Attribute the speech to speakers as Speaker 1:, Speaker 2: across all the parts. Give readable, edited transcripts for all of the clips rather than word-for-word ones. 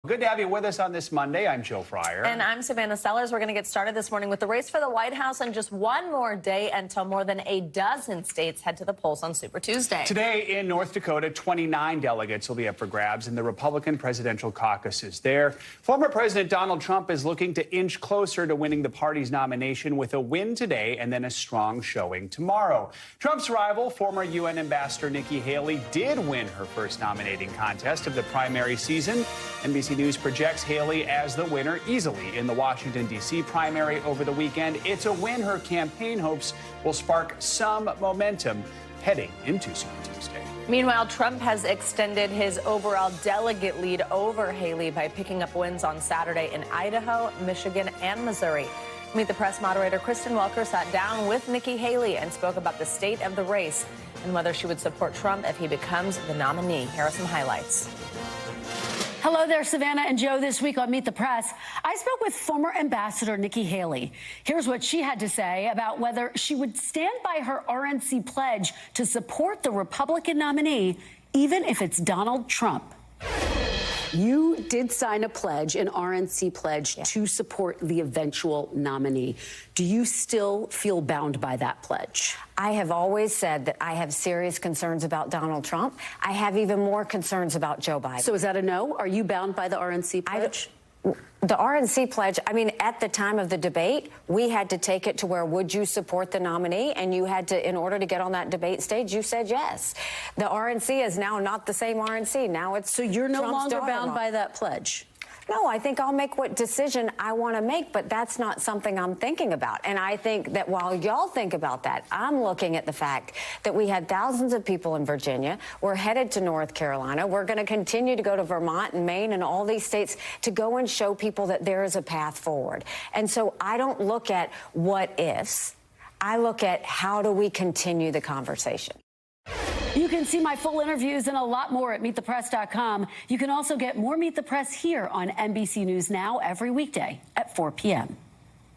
Speaker 1: Good to have you with us on this Monday. I'm Joe Fryer.
Speaker 2: And I'm Savannah Sellers. We're going to get started this morning with the race for the White House and just one more day until more than a dozen states head to the polls on Super Tuesday.
Speaker 1: Today in North Dakota, 29 delegates will be up for grabs in the Republican presidential caucuses there. Former President Donald Trump is looking to inch closer to winning the party's nomination with a win today and then a strong showing tomorrow. Trump's rival, former UN Ambassador Nikki Haley, did win her first nominating contest of the primary season. NBC News projects Haley as the winner easily in the Washington, D.C. primary over the weekend. It's a win her campaign hopes will spark some momentum heading into Super Tuesday.
Speaker 2: Meanwhile, Trump has extended his overall delegate lead over Haley by picking up wins on Saturday in Idaho, Michigan, and Missouri. Meet the Press moderator Kristen Welker sat down with Nikki Haley and spoke about the state of the race and whether she would support Trump if he becomes the nominee. Here are some highlights.
Speaker 3: Hello there, Savannah and Joe. This week on Meet the Press, I spoke with former Ambassador Nikki Haley. Here's what she had to say about whether she would stand by her RNC pledge to support the Republican nominee, even if it's Donald Trump. You did sign a pledge, an RNC pledge, to support the eventual nominee. Do you still feel bound by that pledge?
Speaker 4: I have always said that I have serious concerns about Donald Trump. I have even more concerns about Joe Biden.
Speaker 3: So is that a no? Are you bound by the RNC pledge?
Speaker 4: The RNC pledge, I mean, at the time of the debate, we had to take it to where would you support the nominee? And you had to, in order to get on that debate stage, you said yes. The RNC is now not the same RNC. Now it's
Speaker 3: So you're no
Speaker 4: Trump's
Speaker 3: longer bound by that pledge?
Speaker 4: No, I think I'll make what decision I want to make, but that's not something I'm thinking about. And I think that while y'all think about that, I'm looking at the fact that we had thousands of people in Virginia. We're headed to North Carolina. We're going to continue to go to Vermont and Maine and all these states to go and show people that there is a path forward. And so I don't look at what ifs. I look at how do we continue the conversation.
Speaker 3: You can see my full interviews and a lot more at meetthepress.com. You can also get more Meet the Press here on NBC News Now every weekday at 4 p.m.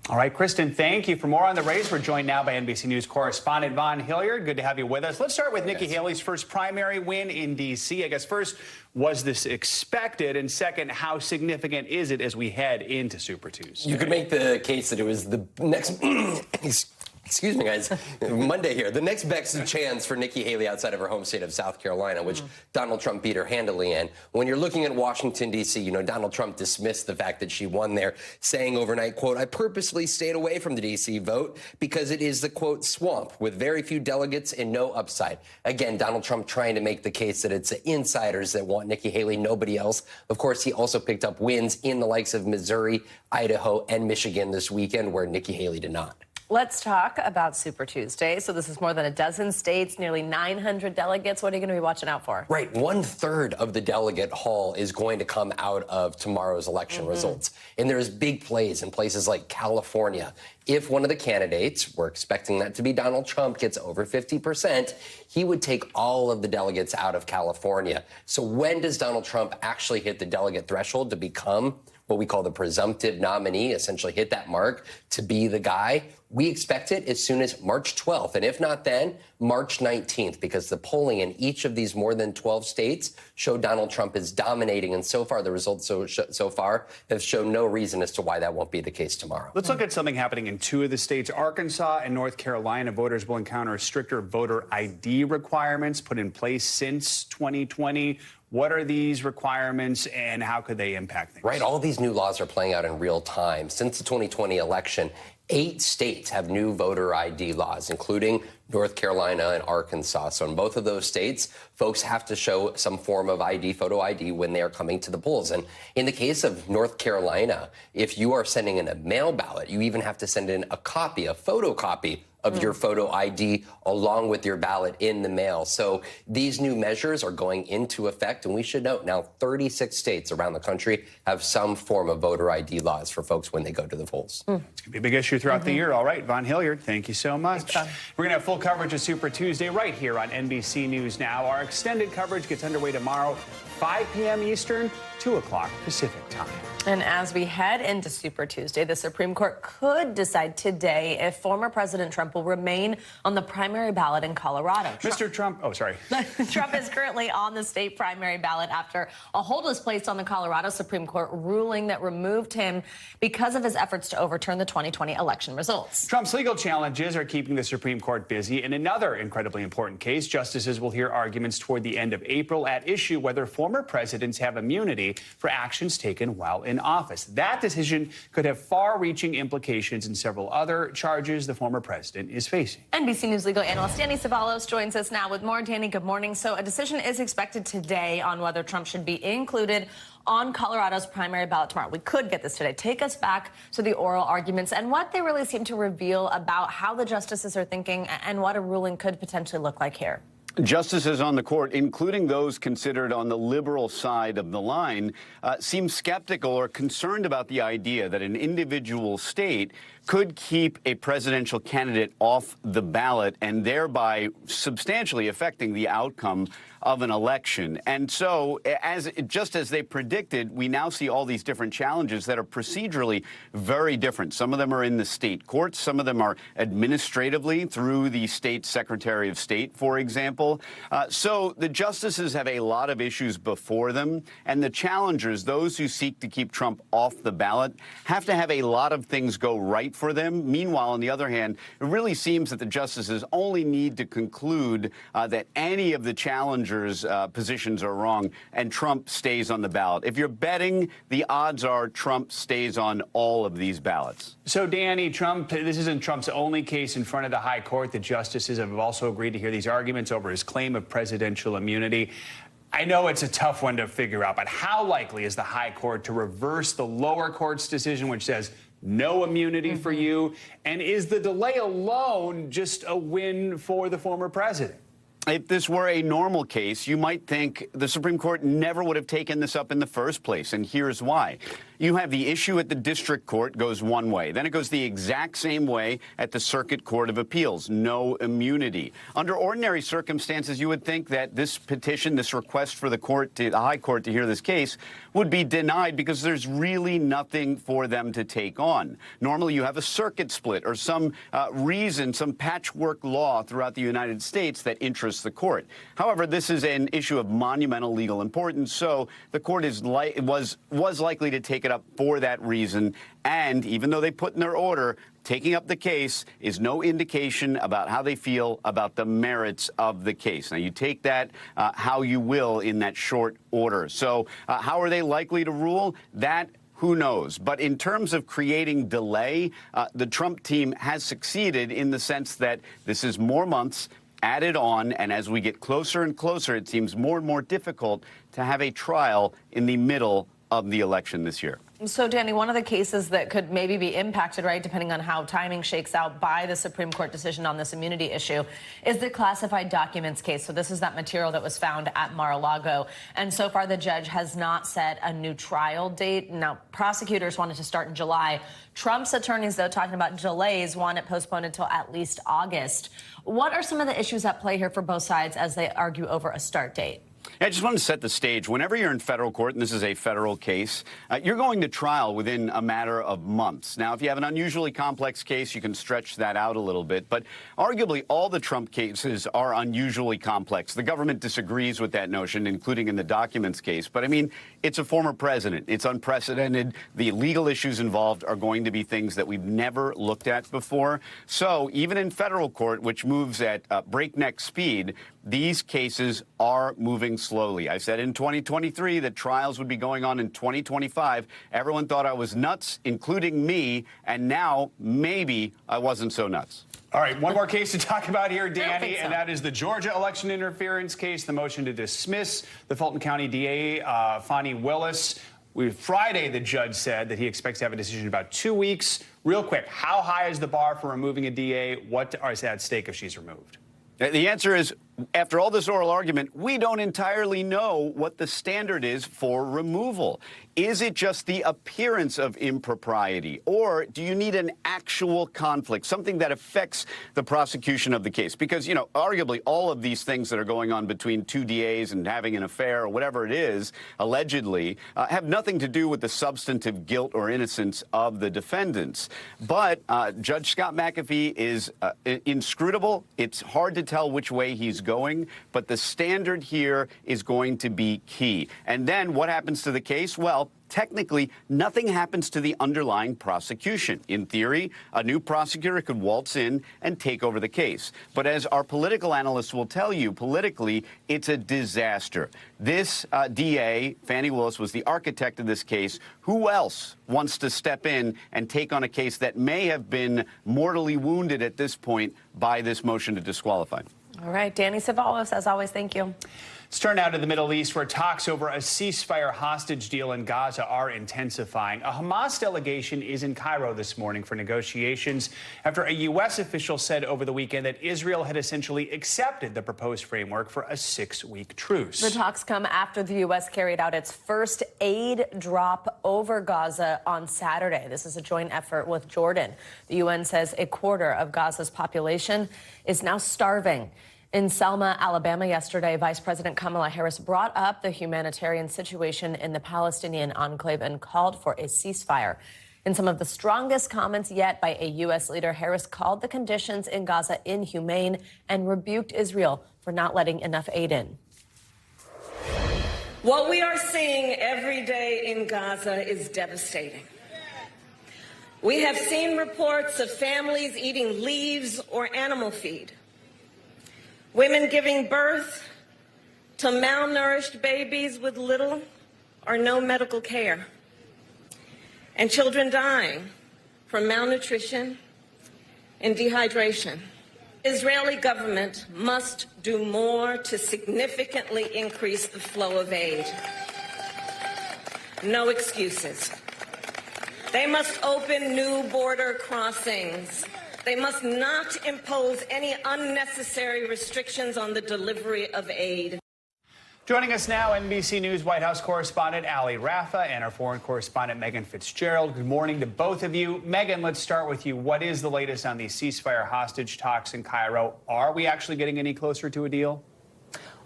Speaker 1: All right, Kristen, thank you. For more on the race, we're joined now by NBC News correspondent Von Hilliard. Good to have you with us. Let's start with Nikki Haley's first primary win in D.C. I guess first, was this expected? And second, how significant is it as we head into Super Tuesday?
Speaker 5: You could make the case that it was the next... Excuse me, guys. Monday here. The next best chance for Nikki Haley outside of her home state of South Carolina, which Donald Trump beat her handily in. When you're looking at Washington, D.C., you know, Donald Trump dismissed the fact that she won there, saying overnight, quote, I purposely stayed away from the D.C. vote because it is the, quote, swamp with very few delegates and no upside. Again, Donald Trump trying to make the case that it's the insiders that want Nikki Haley, nobody else. Of course, he also picked up wins in the likes of Missouri, Idaho, and Michigan this weekend, where Nikki Haley did not.
Speaker 2: Let's talk about Super Tuesday. So this is more than a dozen states, nearly 900 delegates. What are you going to be watching out for?
Speaker 5: Right. 1/3 of the delegate haul is going to come out of tomorrow's election results. And there's big plays in places like California. If one of the candidates, we're expecting that to be Donald Trump, gets over 50%, he would take all of the delegates out of California. So when does Donald Trump actually hit the delegate threshold to become what we call the presumptive nominee, essentially hit that mark to be the guy? We expect it as soon as March 12th. And if not then, March 19th, because the polling in each of these more than 12 states show Donald Trump is dominating. And so far, the results so far have shown no reason as to why that won't be the case tomorrow.
Speaker 1: Let's look at something happening in two of the states. Arkansas and North Carolina voters will encounter stricter voter ID requirements put in place since 2020. What are these requirements and how could they impact things?
Speaker 5: Right. All these new laws are playing out in real time. Since the 2020 election, 8 states have new voter ID laws, including North Carolina and Arkansas. So in both of those states, folks have to show some form of ID, photo ID, when they are coming to the polls. And in the case of North Carolina, if you are sending in a mail ballot, you even have to send in a copy, a photocopy of your photo ID along with your ballot in the mail. So these new measures are going into effect. And we should note now 36 states around the country have some form of voter ID laws for folks when they go to the polls.
Speaker 1: It's going to be a big issue throughout the year. All right, Von Hilliard, thank you so much. We're going to have full coverage of Super Tuesday right here on NBC News Now. Our extended coverage gets underway tomorrow, 5 p.m. Eastern, 2 o'clock Pacific time.
Speaker 2: And as we head into Super Tuesday, the Supreme Court could decide today if former President Trump will remain on the primary ballot in Colorado.
Speaker 1: Mr. Trump, oh, sorry.
Speaker 2: Trump is currently on the state primary ballot after a hold was placed on the Colorado Supreme Court ruling that removed him because of his efforts to overturn the 2020 election results.
Speaker 1: Trump's legal challenges are keeping the Supreme Court busy. In another incredibly important case, justices will hear arguments toward the end of April at issue whether former presidents have immunity for actions taken while in office. That decision could have far-reaching implications in several other charges the former president is facing.
Speaker 2: NBC News legal analyst Danny Ceballos joins us now with more. Danny, good morning. So a decision is expected today on whether Trump should be included on Colorado's primary ballot tomorrow. We could get this today. Take us back to the oral arguments and what they really seem to reveal about how the justices are thinking and what a ruling could potentially look like here.
Speaker 6: Justices on the court, including those considered on the liberal side of the line, seem skeptical or concerned about the idea that an individual state could keep a presidential candidate off the ballot and thereby substantially affecting the outcome of an election. And so, just as they predicted, we now see all these different challenges that are procedurally very different. Some of them are in the state courts. Some of them are administratively through the state Secretary of State, for example. So the justices have a lot of issues before them, and the challengers, those who seek to keep Trump off the ballot, have to have a lot of things go right for them. Meanwhile, on the other hand, it really seems that the justices only need to conclude that any of the challengers' positions are wrong and Trump stays on the ballot. If you're betting, the odds are Trump stays on all of these ballots.
Speaker 1: So, Danny, this isn't Trump's only case in front of the high court. The justices have also agreed to hear these arguments over his claim of presidential immunity. I know it's a tough one to figure out, but how likely is the high court to reverse the lower court's decision, which says no immunity for you? And is the delay alone just a win for the former president?
Speaker 6: If this were a normal case, you might think the Supreme Court never would have taken this up in the first place, and here's why. You have the issue at the district court goes one way. Then it goes the exact same way at the Circuit Court of Appeals, no immunity. Under ordinary circumstances, you would think that this petition, this request for the high court to hear this case would be denied because there's really nothing for them to take on. Normally, you have a circuit split or some reason, some patchwork law throughout the United States that interests the court. However, this is an issue of monumental legal importance, so the court was likely to take it up for that reason. And even though they put in their order, taking up the case is no indication about how they feel about the merits of the case. Now, you take that how you will in that short order. So how are they likely to rule? That who knows? But in terms of creating delay, the Trump team has succeeded in the sense that this is more months added on, and as we get closer and closer, it seems more and more difficult to have a trial in the middle of the election this year.
Speaker 2: So, Danny, one of the cases that could maybe be impacted, right, depending on how timing shakes out by the Supreme Court decision on this immunity issue, is the classified documents case. So this is that material that was found at Mar-a-Lago. And so far, the judge has not set a new trial date. Now, prosecutors wanted to start in July. Trump's attorneys, though, talking about delays, want it postponed until at least August. What are some of the issues at play here for both sides as they argue over a start date?
Speaker 6: I just want to set the stage. Whenever you're in federal court, and this is a federal case, you're going to trial within a matter of months. Now, if you have an unusually complex case, you can stretch that out a little bit. But arguably, all the Trump cases are unusually complex. The government disagrees with that notion, including in the documents case. But, I mean, it's a former president. It's unprecedented. The legal issues involved are going to be things that we've never looked at before. So even in federal court, which moves at breakneck speed, these cases are moving slowly. I said in 2023 that trials would be going on in 2025. Everyone thought I was nuts, including me, and now maybe I wasn't so nuts.
Speaker 1: All right, one more case to talk about here, Danny, and that is the Georgia election interference case, the motion to dismiss the Fulton County DA, Fani Willis. Friday, the judge said that he expects to have a decision in about 2 weeks. Real quick, how high is the bar for removing a DA? What is at stake if she's removed?
Speaker 6: The answer is after all this oral argument, we don't entirely know what the standard is for removal. Is it just the appearance of impropriety, or do you need an actual conflict, something that affects the prosecution of the case? Because, you know, arguably all of these things that are going on between two DAs and having an affair or whatever it is, allegedly, have nothing to do with the substantive guilt or innocence of the defendants. But Judge Scott McAfee is inscrutable. It's hard to tell which way he's going, but the standard here is going to be key. And then what happens to the case? Well, technically, nothing happens to the underlying prosecution. In theory, a new prosecutor could waltz in and take over the case. But as our political analysts will tell you, politically, it's a disaster. This DA, Fani Willis, was the architect of this case. Who else wants to step in and take on a case that may have been mortally wounded at this point by this motion to disqualify?
Speaker 2: All right, Danny Cevallos, as always, thank you.
Speaker 1: Let's turn now to the Middle East, where talks over a ceasefire hostage deal in Gaza are intensifying. A Hamas delegation is in Cairo this morning for negotiations after a U.S. official said over the weekend that Israel had essentially accepted the proposed framework for a 6-week truce.
Speaker 2: The talks come after the U.S. carried out its first aid drop over Gaza on Saturday. This is a joint effort with Jordan. The UN says a quarter of Gaza's population is now starving. In Selma, Alabama yesterday, Vice President Kamala Harris brought up the humanitarian situation in the Palestinian enclave and called for a ceasefire. In some of the strongest comments yet by a U.S. leader, Harris called the conditions in Gaza inhumane and rebuked Israel for not letting enough aid in.
Speaker 7: What we are seeing every day in Gaza is devastating. We have seen reports of families eating leaves or animal feed, women giving birth to malnourished babies with little or no medical care, and children dying from malnutrition and dehydration. Israeli government must do more to significantly increase the flow of aid. No excuses. They must open new border crossings. They must not impose any unnecessary restrictions on the delivery of aid.
Speaker 1: Joining us now, NBC News White House correspondent Ali Rafa and our foreign correspondent Megan Fitzgerald. Good morning to both of you. Megan, let's start with you. What is the latest on these ceasefire hostage talks in Cairo? Are we actually getting any closer to a deal?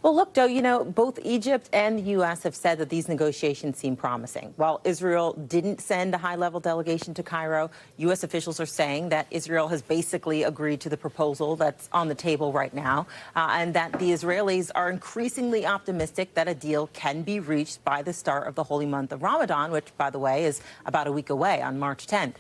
Speaker 8: Well, look, Joe, you know, both Egypt and the U.S. have said that these negotiations seem promising. While Israel didn't send a high-level delegation to Cairo, U.S. officials are saying that Israel has basically agreed to the proposal that's on the table right now, and that the Israelis are increasingly optimistic that a deal can be reached by the start of the holy month of Ramadan, which, by the way, is about a week away on March 10th.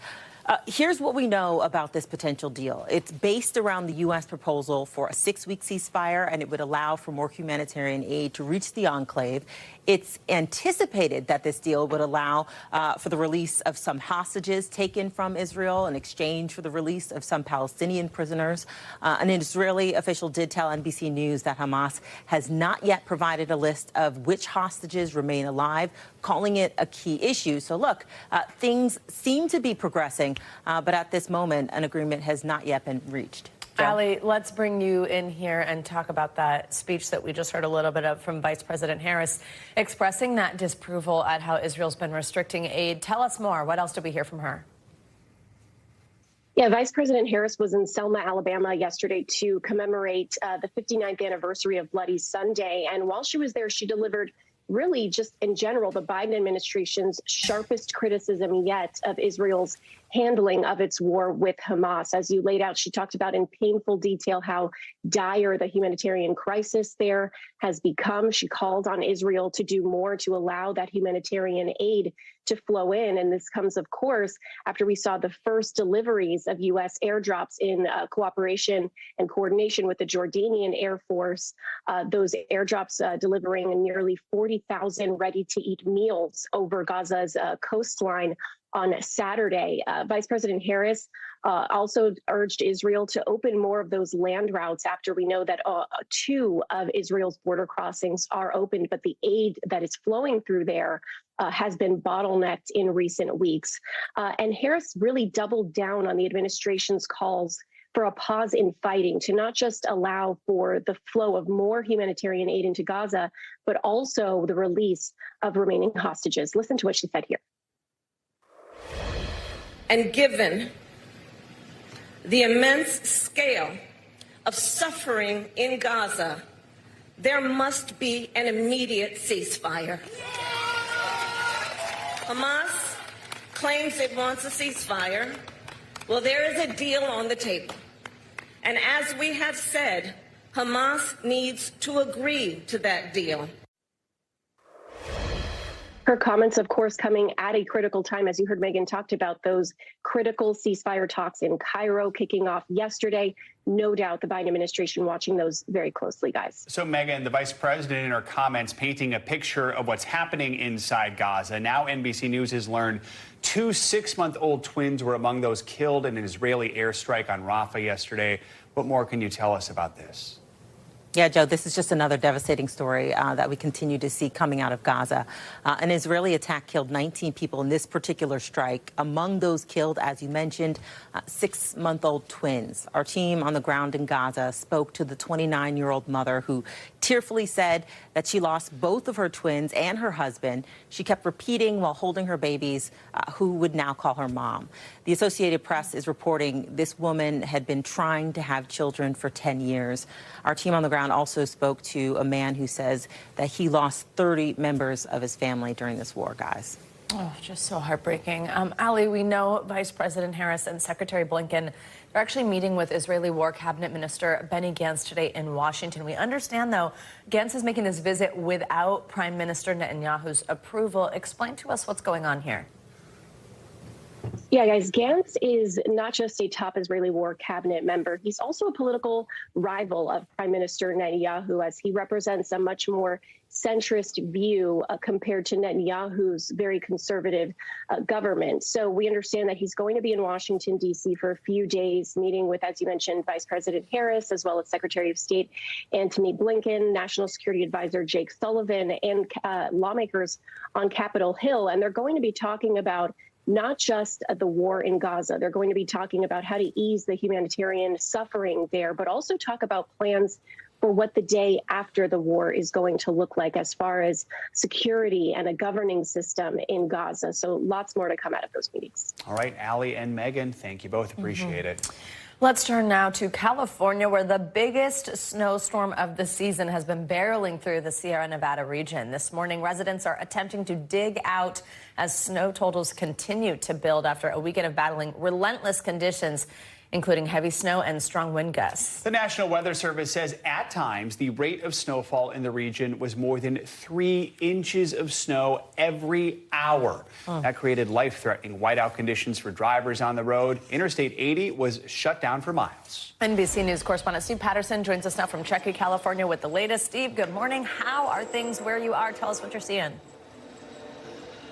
Speaker 8: Here's what we know about this potential deal. It's based around the U.S. proposal for a 6-week ceasefire, and it would allow for more humanitarian aid to reach the enclave. It's anticipated that this deal would allow for the release of some hostages taken from Israel in exchange for the release of some Palestinian prisoners. An Israeli official did tell NBC News that Hamas has not yet provided a list of which hostages remain alive, calling it a key issue. So, look, things seem to be progressing, but at this moment, an agreement has not yet been reached.
Speaker 2: Ali, let's bring you in here and talk about that speech that we just heard a little bit of from Vice President Harris, expressing that disapproval at how Israel's been restricting aid. Tell us more. What else did we hear from her?
Speaker 9: Yeah, Vice President Harris was in Selma, Alabama yesterday to commemorate the 59th anniversary of Bloody Sunday. And while she was there, she delivered really just in general the Biden administration's sharpest criticism yet of Israel's handling of its war with Hamas. As you laid out, she talked about in painful detail how dire the humanitarian crisis there has become. She called on Israel to do more to allow that humanitarian aid to flow in. And this comes, of course, after we saw the first deliveries of U.S. airdrops in cooperation and coordination with the Jordanian Air Force, those airdrops delivering nearly 40,000 ready-to-eat meals over Gaza's coastline on Saturday. Vice President Harris also urged Israel to open more of those land routes after we know that 2 of Israel's border crossings are open, but the aid that is flowing through there has been bottlenecked in recent weeks. And Harris really doubled down on the administration's calls for a pause in fighting, to not just allow for the flow of more humanitarian aid into Gaza, but also the release of remaining hostages. Listen to what she said here.
Speaker 7: And given the immense scale of suffering in Gaza, there must be an immediate ceasefire. Hamas claims it wants a ceasefire. Well, there is a deal on the table. And as we have said, Hamas needs to agree to that deal.
Speaker 9: Her comments, of course, coming at a critical time. As you heard, Megan talked about those critical ceasefire talks in Cairo kicking off yesterday. No doubt the Biden administration watching those very closely, guys.
Speaker 1: So, Megan, the vice president in her comments painting a picture of what's happening inside Gaza. Now NBC News has learned 2 6-month-old twins were among those killed in an Israeli airstrike on Rafah yesterday. What more can you tell us about this?
Speaker 8: Yeah, Joe, this is just another devastating story that we continue to see coming out of Gaza. An Israeli attack killed 19 people in this particular strike. Among those killed, as you mentioned, 6-month-old twins. Our team on the ground in Gaza spoke to the 29-year-old mother who tearfully said that she lost both of her twins and her husband. She kept repeating while holding her babies, who would now call her mom. The Associated Press is reporting this woman had been trying to have children for 10 years. Our team on the ground also spoke to a man who says that he lost 30 members of his family during this war, guys.
Speaker 2: Oh, just so heartbreaking. Ali, we know Vice President Harris and Secretary Blinken are actually meeting with Israeli War Cabinet Minister Benny Gantz today in Washington. We understand, though, Gantz is making this visit without Prime Minister Netanyahu's approval. Explain to us what's going on here.
Speaker 9: Yeah, guys, Gantz is not just a top Israeli war cabinet member. He's also a political rival of Prime Minister Netanyahu, as he represents a much more centrist view compared to Netanyahu's very conservative government. So we understand that he's going to be in Washington, D.C. for a few days, meeting with, as you mentioned, Vice President Harris, as well as Secretary of State Antony Blinken, National Security Advisor Jake Sullivan, and lawmakers on Capitol Hill. And they're going to be talking about not just the war in Gaza. They're going to be talking about how to ease the humanitarian suffering there, but also talk about plans for what the day after the war is going to look like as far as security and a governing system in Gaza. So lots more to come out of those meetings.
Speaker 1: All right, Ali and Megan, thank you both. Appreciate it.
Speaker 2: Let's turn now to California, where the biggest snowstorm of the season has been barreling through the Sierra Nevada region. This morning, residents are attempting to dig out as snow totals continue to build after a weekend of battling relentless conditions, including heavy snow and strong wind gusts.
Speaker 1: The National Weather Service says at times the rate of snowfall in the region was more than 3 inches of snow every hour. That created life-threatening whiteout conditions for drivers on the road. Interstate 80 was shut down for miles.
Speaker 2: NBC News correspondent Steve Patterson joins us now from Checkey, California with the latest. Steve, good morning. How are things where you are? Tell us what you're seeing.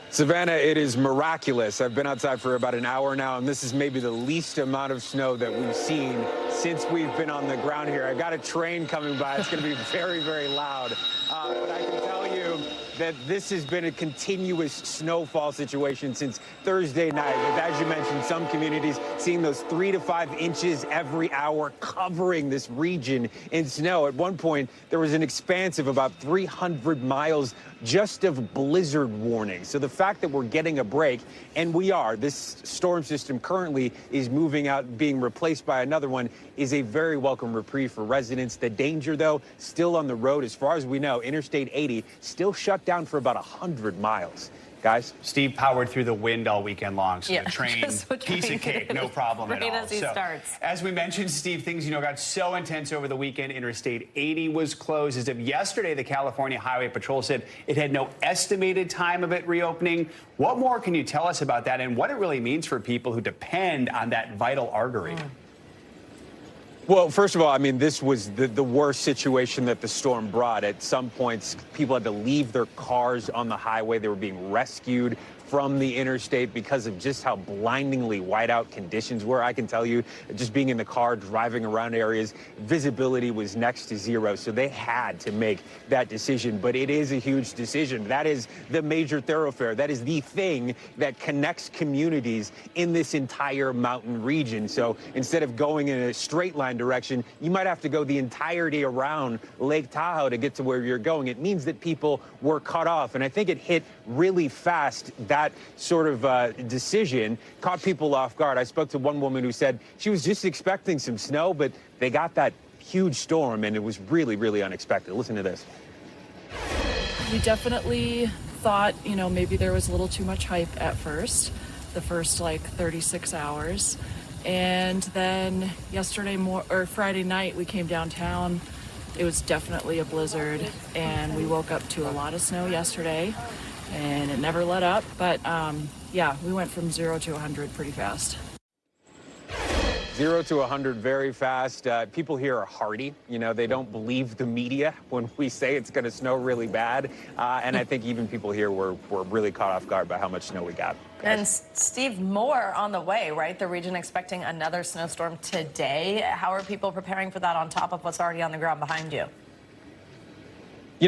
Speaker 10: Savannah, it is miraculous. I've been outside for about an hour now, and this is maybe the least amount of snow that we've seen since we've been on the ground here. I've got a train coming by. It's going to be very, very loud. But I can tell you that this has been a continuous snowfall situation since Thursday night. But as you mentioned, some communities seeing those 3 to 5 inches every hour covering this region in snow. At one point, there was an expanse of about 300 miles just of blizzard warnings. So the fact that we're getting a break, and we are, this storm system currently is moving out, being replaced by another one, is a very welcome reprieve for residents. The danger, though, still on the road. As far as we know, Interstate 80 still shut down for about 100 miles. Guys?
Speaker 1: Steve powered through the wind all weekend long, so
Speaker 2: Yeah,
Speaker 1: the train, piece of cake, no problem at all.
Speaker 2: Right as he starts.
Speaker 1: As we mentioned, Steve, things, got so intense over the weekend. Interstate 80 was closed. As of yesterday, the California Highway Patrol said it had no estimated time of it reopening. What more can you tell us about that and what it really means for people who depend on that vital artery?
Speaker 10: Well, first of all, I mean, this was the worst situation that the storm brought. At some points, people had to leave their cars on the highway. They were being rescued from the interstate because of just how blindingly whiteout conditions were. I can tell you, just being in the car, driving around areas, visibility was next to zero. So they had to make that decision. But it is a huge decision. That is the major thoroughfare. That is the thing that connects communities in this entire mountain region. So instead of going in a straight line direction, you might have to go the entirety around Lake Tahoe to get to where you're going. It means that people were cut off. And I think it hit really fast. That sort of decision caught people off guard. I spoke to one woman who said she was just expecting some snow, but they got that huge storm, and it was really, really unexpected. Listen to this.
Speaker 11: We definitely thought, maybe there was a little too much hype at first, the first like 36 hours. And then Friday night, we came downtown. It was definitely a blizzard, and we woke up to a lot of snow yesterday, and it never let up. But yeah, we went from 0 to 100 pretty fast.
Speaker 10: 0 to 100 very fast. People here are hardy. They don't believe the media when we say it's going to snow really bad. And I think even people here were really caught off guard by how much snow we got.
Speaker 2: And Steve, more on the way, right? The region expecting another snowstorm today. How are people preparing for that on top of what's already on the ground behind you?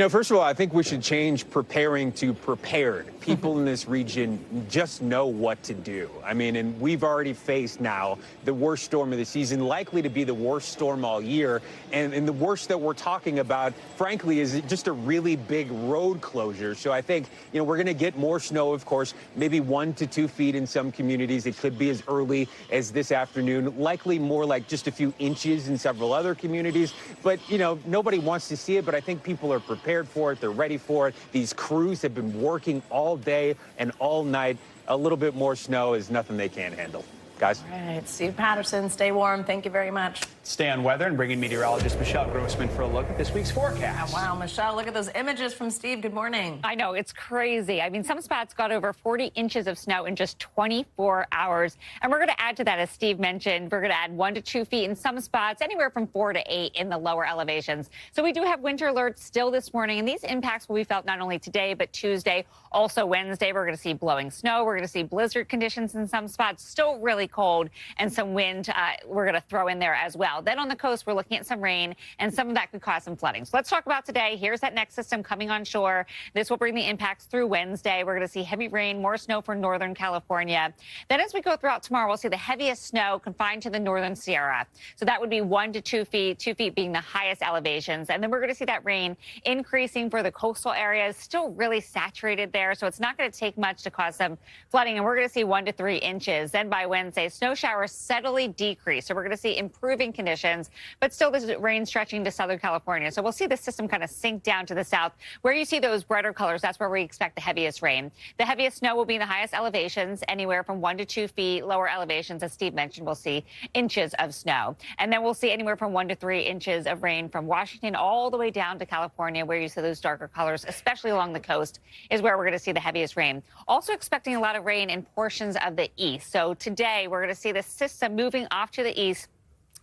Speaker 10: First of all, I think we should change preparing to prepared. People in this region just know what to do. I mean, and we've already faced now the worst storm of the season, likely to be the worst storm all year. And the worst that we're talking about, frankly, is just a really big road closure. So I think, we're going to get more snow, of course, maybe 1 to 2 feet in some communities. It could be as early as this afternoon, likely more like just a few inches in several other communities. But, nobody wants to see it, but I think people are prepared for it. They're ready for it. These crews have been working all day and all night. A little bit more snow is nothing they can't handle. Guys.
Speaker 2: All right, Steve Patterson, stay warm. Thank you very much.
Speaker 1: Stay on weather and bring in meteorologist Michelle Grossman for a look at this week's forecast.
Speaker 2: Oh, wow, Michelle, look at those images from Steve. Good morning.
Speaker 12: I know, it's crazy. I mean, some spots got over 40 inches of snow in just 24 hours. And we're going to add to that, as Steve mentioned, we're going to add 1 to 2 feet in some spots, anywhere from 4 to 8 in the lower elevations. So we do have winter alerts still this morning, and these impacts will be felt not only today, but Tuesday, also Wednesday. We're going to see blowing snow. We're going to see blizzard conditions in some spots, still really cold, and some wind we're going to throw in there as well. Then on the coast, we're looking at some rain, and some of that could cause some flooding. So let's talk about today. Here's that next system coming on shore. This will bring the impacts through Wednesday. We're going to see heavy rain, more snow for northern California. Then as we go throughout tomorrow, we'll see the heaviest snow confined to the northern Sierra. So that would be 1 to 2 feet, 2 feet being the highest elevations. And then we're going to see that rain increasing for the coastal areas, still really saturated there. So it's not going to take much to cause some flooding. And we're going to see 1 to 3 inches. Then by Wednesday, snow showers steadily decrease. So we're going to see improving conditions, but still this rain stretching to Southern California. So we'll see the system kind of sink down to the south. Where you see those brighter colors, that's where we expect the heaviest rain. The heaviest snow will be in the highest elevations, anywhere from 1 to 2 feet. Lower elevations, as Steve mentioned, we'll see inches of snow. And then we'll see anywhere from 1 to 3 inches of rain from Washington all the way down to California, where you see those darker colors, especially along the coast, is where we're going to see the heaviest rain. Also expecting a lot of rain in portions of the east. So today we're going to see the system moving off to the east.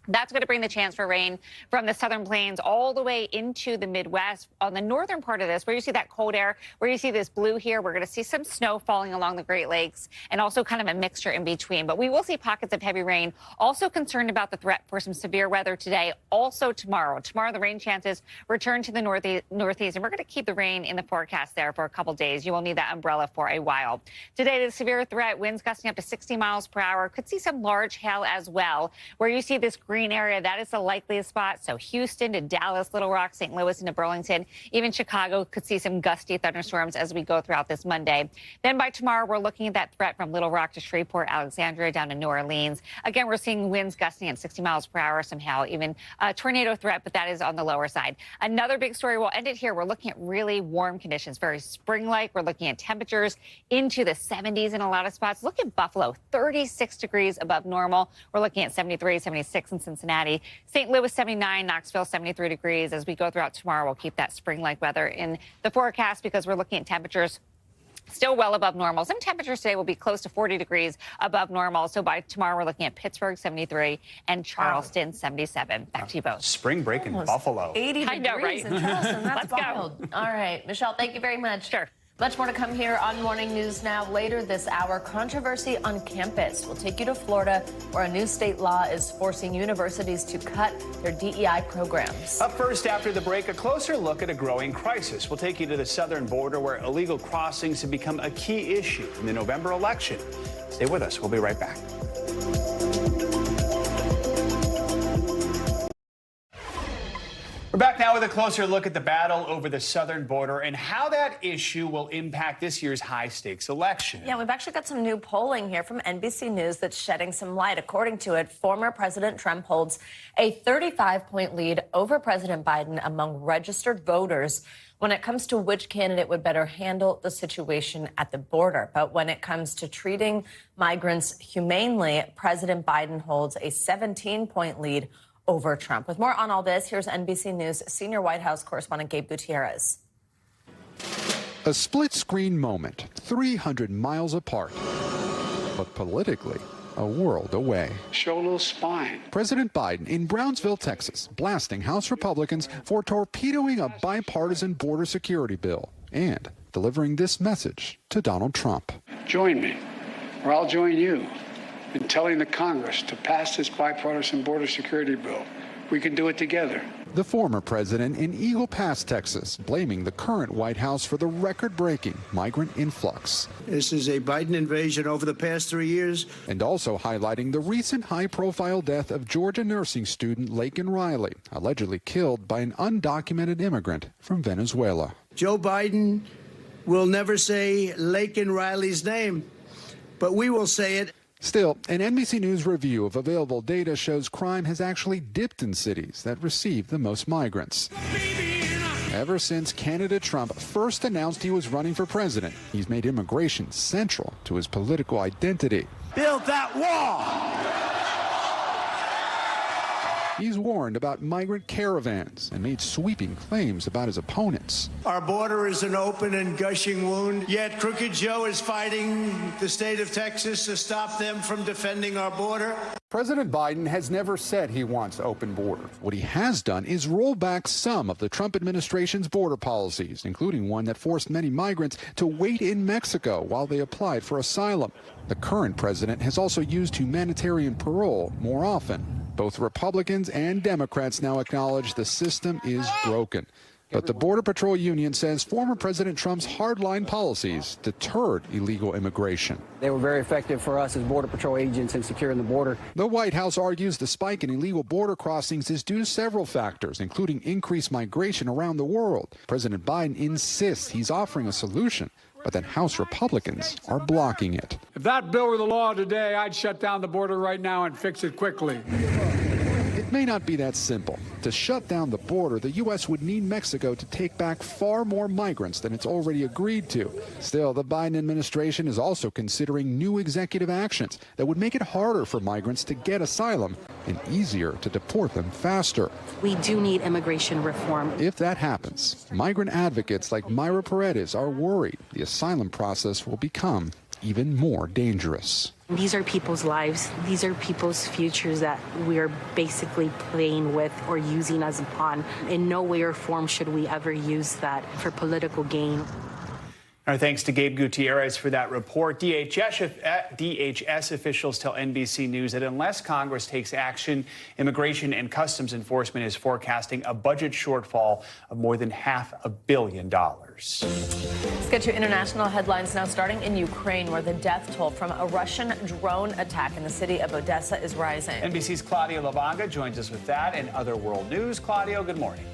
Speaker 12: That's going to bring the chance for rain from the southern plains all the way into the Midwest. On the northern part of this, where you see that cold air, where you see this blue here, we're going to see some snow falling along the Great Lakes and also kind of a mixture in between. But we will see pockets of heavy rain. Also concerned about the threat for some severe weather today, also tomorrow. Tomorrow, the rain chances return to the northeast, and we're going to keep the rain in the forecast there for a couple days. You will need that umbrella for a while. Today, the severe threat, winds gusting up to 60 miles per hour. Could see some large hail as well. Where you see this green area, that is the likeliest spot. So Houston to Dallas, Little Rock, St. Louis into Burlington, even Chicago could see some gusty thunderstorms as we go throughout this Monday. Then by tomorrow, we're looking at that threat from Little Rock to Shreveport, Alexandria, down to New Orleans. Again, we're seeing winds gusting at 60 miles per hour, some hail, even a tornado threat, but that is on the lower side. Another big story, we'll end it here. We're looking at really warm conditions, very spring-like. We're looking at temperatures into the 70s in a lot of spots. Look at Buffalo, 36 degrees above normal. We're looking at 73, 76 in Cincinnati. St. Louis, 79, Knoxville, 73 degrees. As we go throughout tomorrow, we'll keep that spring-like weather in the forecast because we're looking at temperatures still well above normal. Some temperatures today will be close to 40 degrees above normal. So by tomorrow, we're looking at Pittsburgh, 73, and Charleston, 77. Back to you both.
Speaker 1: Spring break in Buffalo.
Speaker 2: 80 degrees
Speaker 12: I know, right?
Speaker 2: in Charleston. That's wild. All right, Michelle, thank you very much.
Speaker 12: Sure.
Speaker 2: Much more to come here on Morning News Now. Later this hour, controversy on campus. We'll take you to Florida, where a new state law is forcing universities to cut their DEI programs.
Speaker 1: Up first after the break, a closer look at a growing crisis. We'll take you to the southern border, where illegal crossings have become a key issue in the November election. Stay with us. We'll be right back. We're back now with a closer look at the battle over the southern border and how that issue will impact this year's high-stakes election.
Speaker 2: Yeah, we've actually got some new polling here from NBC News that's shedding some light. According to it, former President Trump holds a 35-point lead over President Biden among registered voters when it comes to which candidate would better handle the situation at the border. But when it comes to treating migrants humanely, President Biden holds a 17-point lead over Trump. With more on all this, here's NBC News senior White House correspondent Gabe Gutierrez.
Speaker 13: A split-screen moment, 300 miles apart, but politically, a world away.
Speaker 14: Show a little spine.
Speaker 13: President Biden in Brownsville, Texas, blasting House Republicans for torpedoing a bipartisan border security bill and delivering this message to Donald Trump.
Speaker 14: Join me, or I'll join you, in telling the Congress to pass this bipartisan border security bill. We can do it together.
Speaker 13: The former president in Eagle Pass, Texas, blaming the current White House for the record-breaking migrant influx.
Speaker 15: This is a Biden invasion over the past 3 years.
Speaker 13: And also highlighting the recent high-profile death of Georgia nursing student Laken Riley, allegedly killed by an undocumented immigrant from Venezuela.
Speaker 15: Joe Biden will never say Laken Riley's name, but we will say it.
Speaker 13: Still, an NBC News review of available data shows crime has actually dipped in cities that receive the most migrants. Ever since candidate Trump first announced he was running for president, he's made immigration central to his political identity.
Speaker 15: Build that wall!
Speaker 13: He's warned about migrant caravans and made sweeping claims about his opponents.
Speaker 15: Our border is an open and gushing wound, yet Crooked Joe is fighting the state of Texas to stop them from defending our border.
Speaker 13: President Biden has never said he wants open borders. What he has done is roll back some of the Trump administration's border policies, including one that forced many migrants to wait in Mexico while they applied for asylum. The current president has also used humanitarian parole more often. Both Republicans and Democrats now acknowledge the system is broken. But the Border Patrol Union says former President Trump's hardline policies deterred illegal immigration.
Speaker 16: They were very effective for us as Border Patrol agents in securing the border.
Speaker 13: The White House argues the spike in illegal border crossings is due to several factors, including increased migration around the world. President Biden insists he's offering a solution, but that House Republicans are blocking it.
Speaker 14: If that bill were the law today, I'd shut down the border right now and fix it quickly.
Speaker 13: It may not be that simple. To shut down the border, the U.S. would need Mexico to take back far more migrants than it's already agreed to. Still, the Biden administration is also considering new executive actions that would make it harder for migrants to get asylum and easier to deport them faster.
Speaker 17: We do need immigration reform.
Speaker 13: If that happens, migrant advocates like Myra Paredes are worried the asylum process will become even more dangerous.
Speaker 17: These are people's lives. These are people's futures that we are basically playing with or using as a pawn. In no way or form should we ever use that for political gain.
Speaker 1: Our thanks to Gabe Gutierrez for that report. DHS officials tell NBC News that unless Congress takes action, Immigration and Customs Enforcement is forecasting a budget shortfall of more than $500 million.
Speaker 2: Let's get to international headlines now, starting in Ukraine, where the death toll from a Russian drone attack in the city of Odessa is rising.
Speaker 1: NBC's Claudio Lavanga joins us with that and other world news. Claudio, good morning.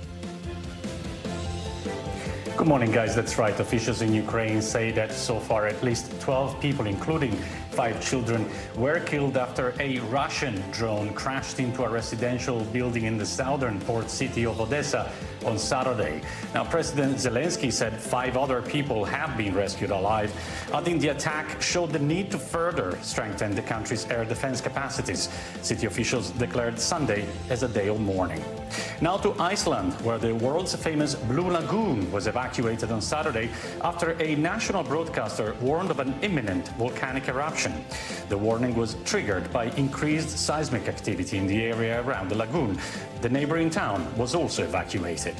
Speaker 18: Good morning, guys. That's right. Officials in Ukraine say that so far at least 12 people, including 5 children, were killed after a Russian drone crashed into a residential building in the southern port city of Odessa on Saturday. Now, President Zelensky said 5 other people have been rescued alive, adding the attack showed the need to further strengthen the country's air defense capacities. City officials declared Sunday as a day of mourning. Now to Iceland, where the world's famous Blue Lagoon was evacuated on Saturday after a national broadcaster warned of an imminent volcanic eruption. The warning was triggered by increased seismic activity in the area around the lagoon. The neighboring town was also evacuated.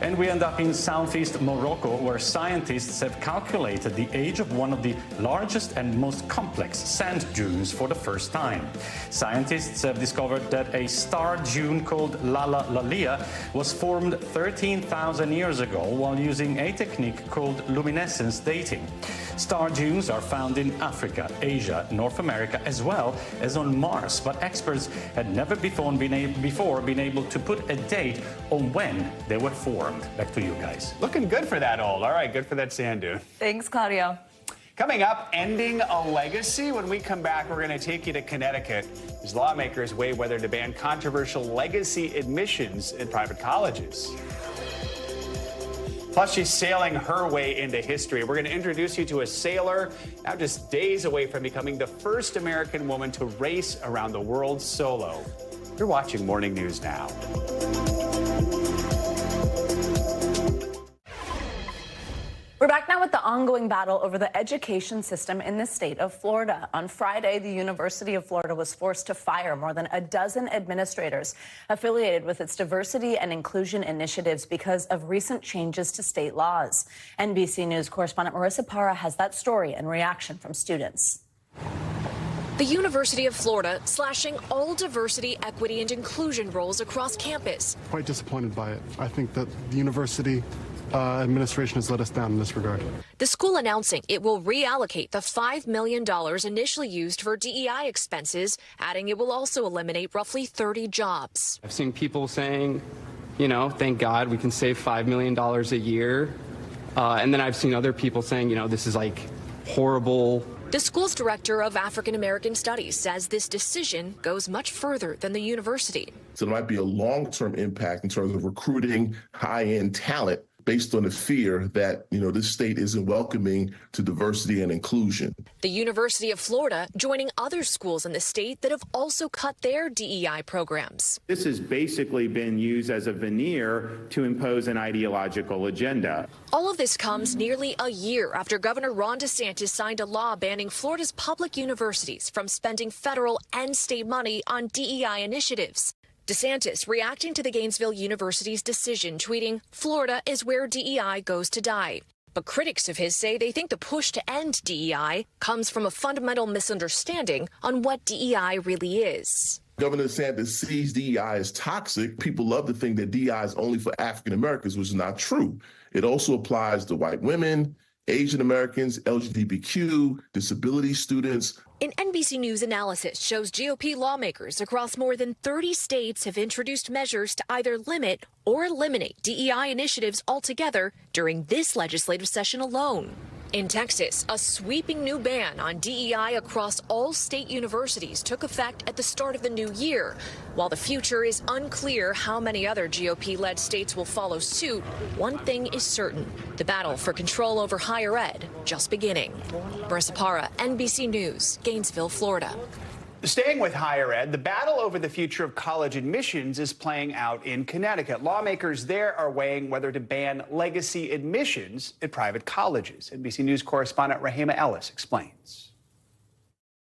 Speaker 18: And we end up in southeast Morocco, where scientists have calculated the age of one of the largest and most complex sand dunes for the first time. Scientists have discovered that a star dune called Lala Lalia was formed 13,000 years ago while using a technique called luminescence dating. Star dunes are found in Africa, Asia, North America, as well as on Mars, but experts had never before been able to put a date on when they were formed. Back to you guys.
Speaker 1: Looking good for that old. All right, good for that sand dune.
Speaker 2: Thanks, Claudio.
Speaker 1: Coming up, ending a legacy. When we come back, we're going to take you to Connecticut as lawmakers weigh whether to ban controversial legacy admissions in private colleges. Plus, she's sailing her way into history. We're going to introduce you to a sailor now just days away from becoming the first American woman to race around the world solo. You're watching Morning News Now.
Speaker 2: We're back now with the ongoing battle over the education system in the state of Florida. On Friday, the University of Florida was forced to fire more than a dozen administrators affiliated with its diversity and inclusion initiatives because of recent changes to state laws. NBC News correspondent Marissa Parra has that story and reaction from students.
Speaker 19: The University of Florida slashing all diversity, equity, and inclusion roles across campus.
Speaker 20: Quite disappointed by it. I think that the university administration has let us down in this regard.
Speaker 19: The school announcing it will reallocate the $5 million initially used for DEI expenses, adding it will also eliminate roughly 30 jobs.
Speaker 16: I've seen people saying, you know, thank God we can save $5 million a year. And then I've seen other people saying, you know, this is like horrible.
Speaker 19: The school's director of African American Studies says this decision goes much further than the university.
Speaker 21: So there might be a long-term impact in terms of recruiting high-end talent based on the fear that, you know, this state isn't welcoming to diversity and inclusion.
Speaker 19: The University of Florida joining other schools in the state that have also cut their DEI programs.
Speaker 22: This has basically been used as a veneer to impose an ideological agenda.
Speaker 19: All of this comes nearly a year after Governor Ron DeSantis signed a law banning Florida's public universities from spending federal and state money on DEI initiatives. DeSantis reacting to the Gainesville University's decision, tweeting, "Florida is where DEI goes to die." But critics of his say they think the push to end DEI comes from a fundamental misunderstanding on what DEI really is.
Speaker 21: Governor DeSantis sees DEI as toxic. People love to think that DEI is only for African Americans, which is not true. It also applies to white women, Asian Americans, LGBTQ, disability students.
Speaker 19: An NBC News analysis shows GOP lawmakers across more than 30 states have introduced measures to either limit or eliminate DEI initiatives altogether during this legislative session alone. In Texas, a sweeping new ban on DEI across all state universities took effect at the start of the new year. While the future is unclear how many other GOP-led states will follow suit, one thing is certain: the battle for control over higher ed just beginning. Marissa Parra, NBC News, Gainesville, Florida.
Speaker 1: Staying with higher ed, the battle over the future of college admissions is playing out in Connecticut. Lawmakers there are weighing whether to ban legacy admissions at private colleges. NBC News correspondent Rahima Ellis explains.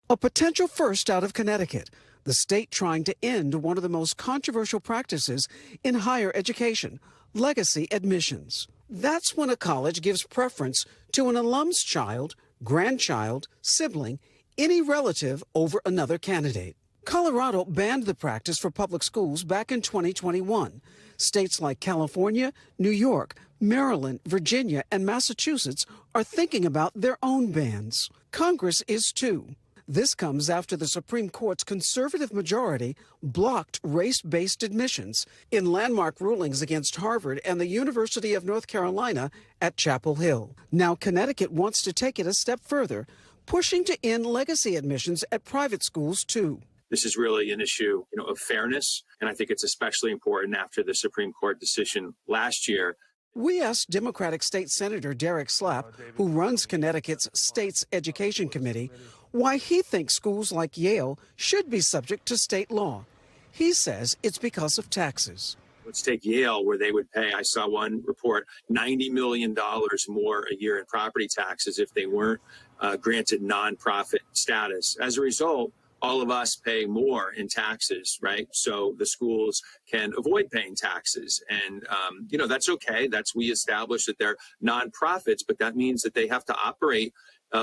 Speaker 23: A potential first out of Connecticut, the state trying to end one of the most controversial practices in higher education, legacy admissions. That's when a college gives preference to an alum's child, grandchild, sibling, any relative over another candidate. Colorado banned the practice for public schools back in 2021. States like California, New York, Maryland, Virginia, and Massachusetts are thinking about their own bans. Congress is too. This comes after the Supreme Court's conservative majority blocked race-based admissions in landmark rulings against Harvard and the University of North Carolina at Chapel Hill. Now Connecticut wants to take it a step further, pushing to end legacy admissions at private schools, too.
Speaker 24: This is really an issue, of fairness, and I think it's especially important after the Supreme Court decision last year.
Speaker 23: We asked Democratic State Senator Derek Slapp, who runs Connecticut's State's Education Committee, why he thinks schools like Yale should be subject to state law. He says it's because of taxes.
Speaker 24: Let's take Yale, where they would pay, I saw one report, $90 million more a year in property taxes if they weren't granted nonprofit status. As a result, all of us pay more in taxes, right? So the schools can avoid paying taxes. And, that's okay. We establish that they're nonprofits, but that means that they have to operate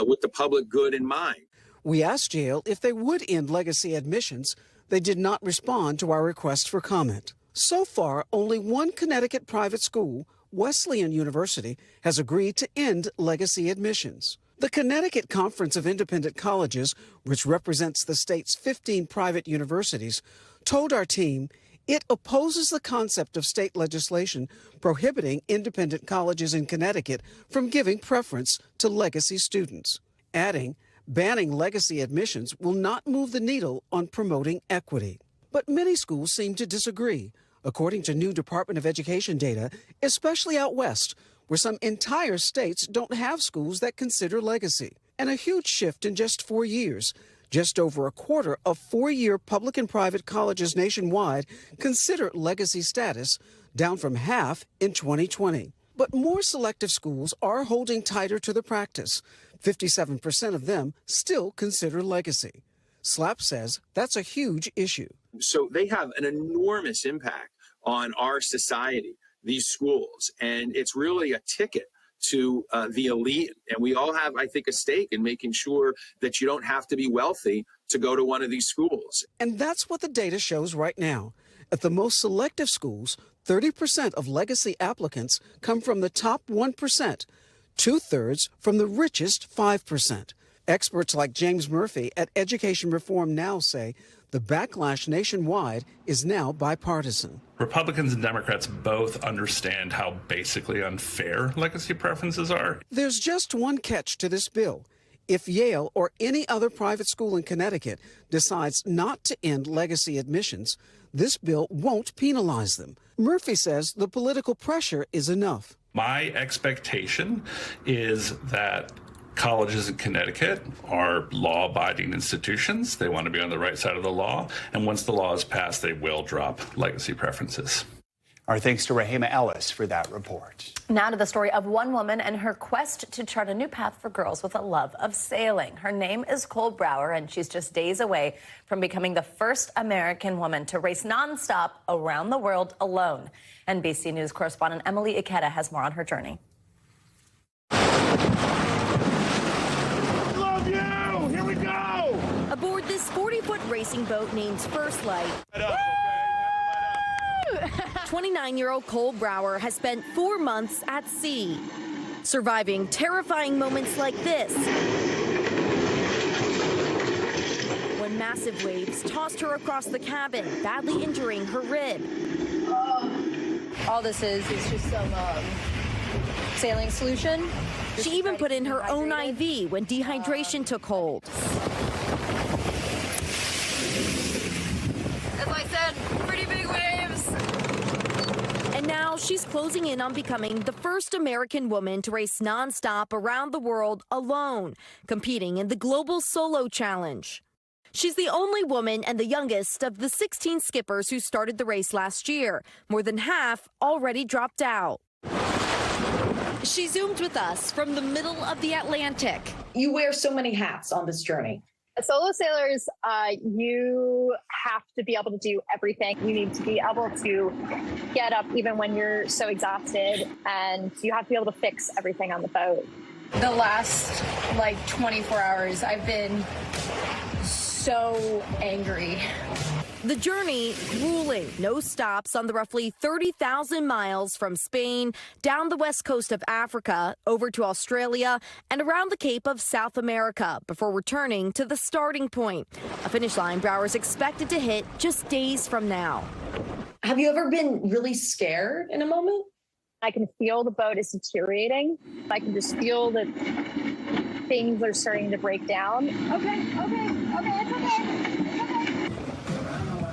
Speaker 24: with the public good in mind.
Speaker 23: We asked Yale if they would end legacy admissions. They did not respond to our request for comment. So far, only one Connecticut private school, Wesleyan University, has agreed to end legacy admissions. The Connecticut Conference of Independent Colleges, which represents the state's 15 private universities, told our team it opposes the concept of state legislation prohibiting independent colleges in Connecticut from giving preference to legacy students, adding, banning legacy admissions will not move the needle on promoting equity. But many schools seem to disagree, according to new Department of Education data, especially out west, where some entire states don't have schools that consider legacy. And a huge shift in just 4 years. Just over a quarter of four-year public and private colleges nationwide consider legacy status, down from half in 2020. But more selective schools are holding tighter to the practice. 57% of them still consider legacy. SLAP says that's a huge issue.
Speaker 24: So they have an enormous impact on our society, these schools, and it's really a ticket to the elite. And we all have, I think, a stake in making sure that you don't have to be wealthy to go to one of these schools.
Speaker 23: And that's what the data shows right now. At the most selective schools, 30% of legacy applicants come from the top 1%, 2/3 from the richest 5%. Experts like James Murphy at Education Reform Now say the backlash nationwide is now bipartisan.
Speaker 3: Republicans and Democrats both understand how basically unfair legacy preferences are.
Speaker 23: There's just one catch to this bill. If Yale or any other private school in Connecticut decides not to end legacy admissions, this bill won't penalize them. Murphy says the political pressure is enough.
Speaker 3: My expectation is that colleges in Connecticut are law-abiding institutions. They want to be on the right side of the law. And once the law is passed, they will drop legacy preferences.
Speaker 1: Our thanks to Rahima Ellis for that report.
Speaker 2: Now to the story of one woman and her quest to chart a new path for girls with a love of sailing. Her name is Cole Brower, and she's just days away from becoming the first American woman to race nonstop around the world alone. NBC News correspondent Emily Ikeda has more on her journey.
Speaker 4: Here we go! Aboard this 40-foot racing boat named First Light, 29-year-old Cole Brower has spent 4 months at sea, surviving terrifying moments like this, when massive waves tossed her across the cabin, badly injuring her rib.
Speaker 5: All this is just some sailing solution.
Speaker 4: She even put in her own IV when dehydration took hold.
Speaker 5: As I said, pretty big waves.
Speaker 4: And now she's closing in on becoming the first American woman to race nonstop around the world alone, competing in the Global Solo Challenge. She's the only woman and the youngest of the 16 skippers who started the race last year. More than half already dropped out. She zoomed with us from the middle of the Atlantic.
Speaker 6: You wear so many hats on this journey.
Speaker 5: As solo sailors, you have to be able to do everything. You need to be able to get up even when you're so exhausted, and you have to be able to fix everything on the boat. The last 24 hours, I've been so angry.
Speaker 4: The journey grueling, no stops on the roughly 30,000 miles from Spain down the west coast of Africa, over to Australia and around the Cape of South America before returning to the starting point. A finish line Brower's expected to hit just days from now.
Speaker 6: Have you ever been really scared in a moment?
Speaker 5: I can feel the boat is deteriorating. I can just feel that things are starting to break down. Okay, it's okay.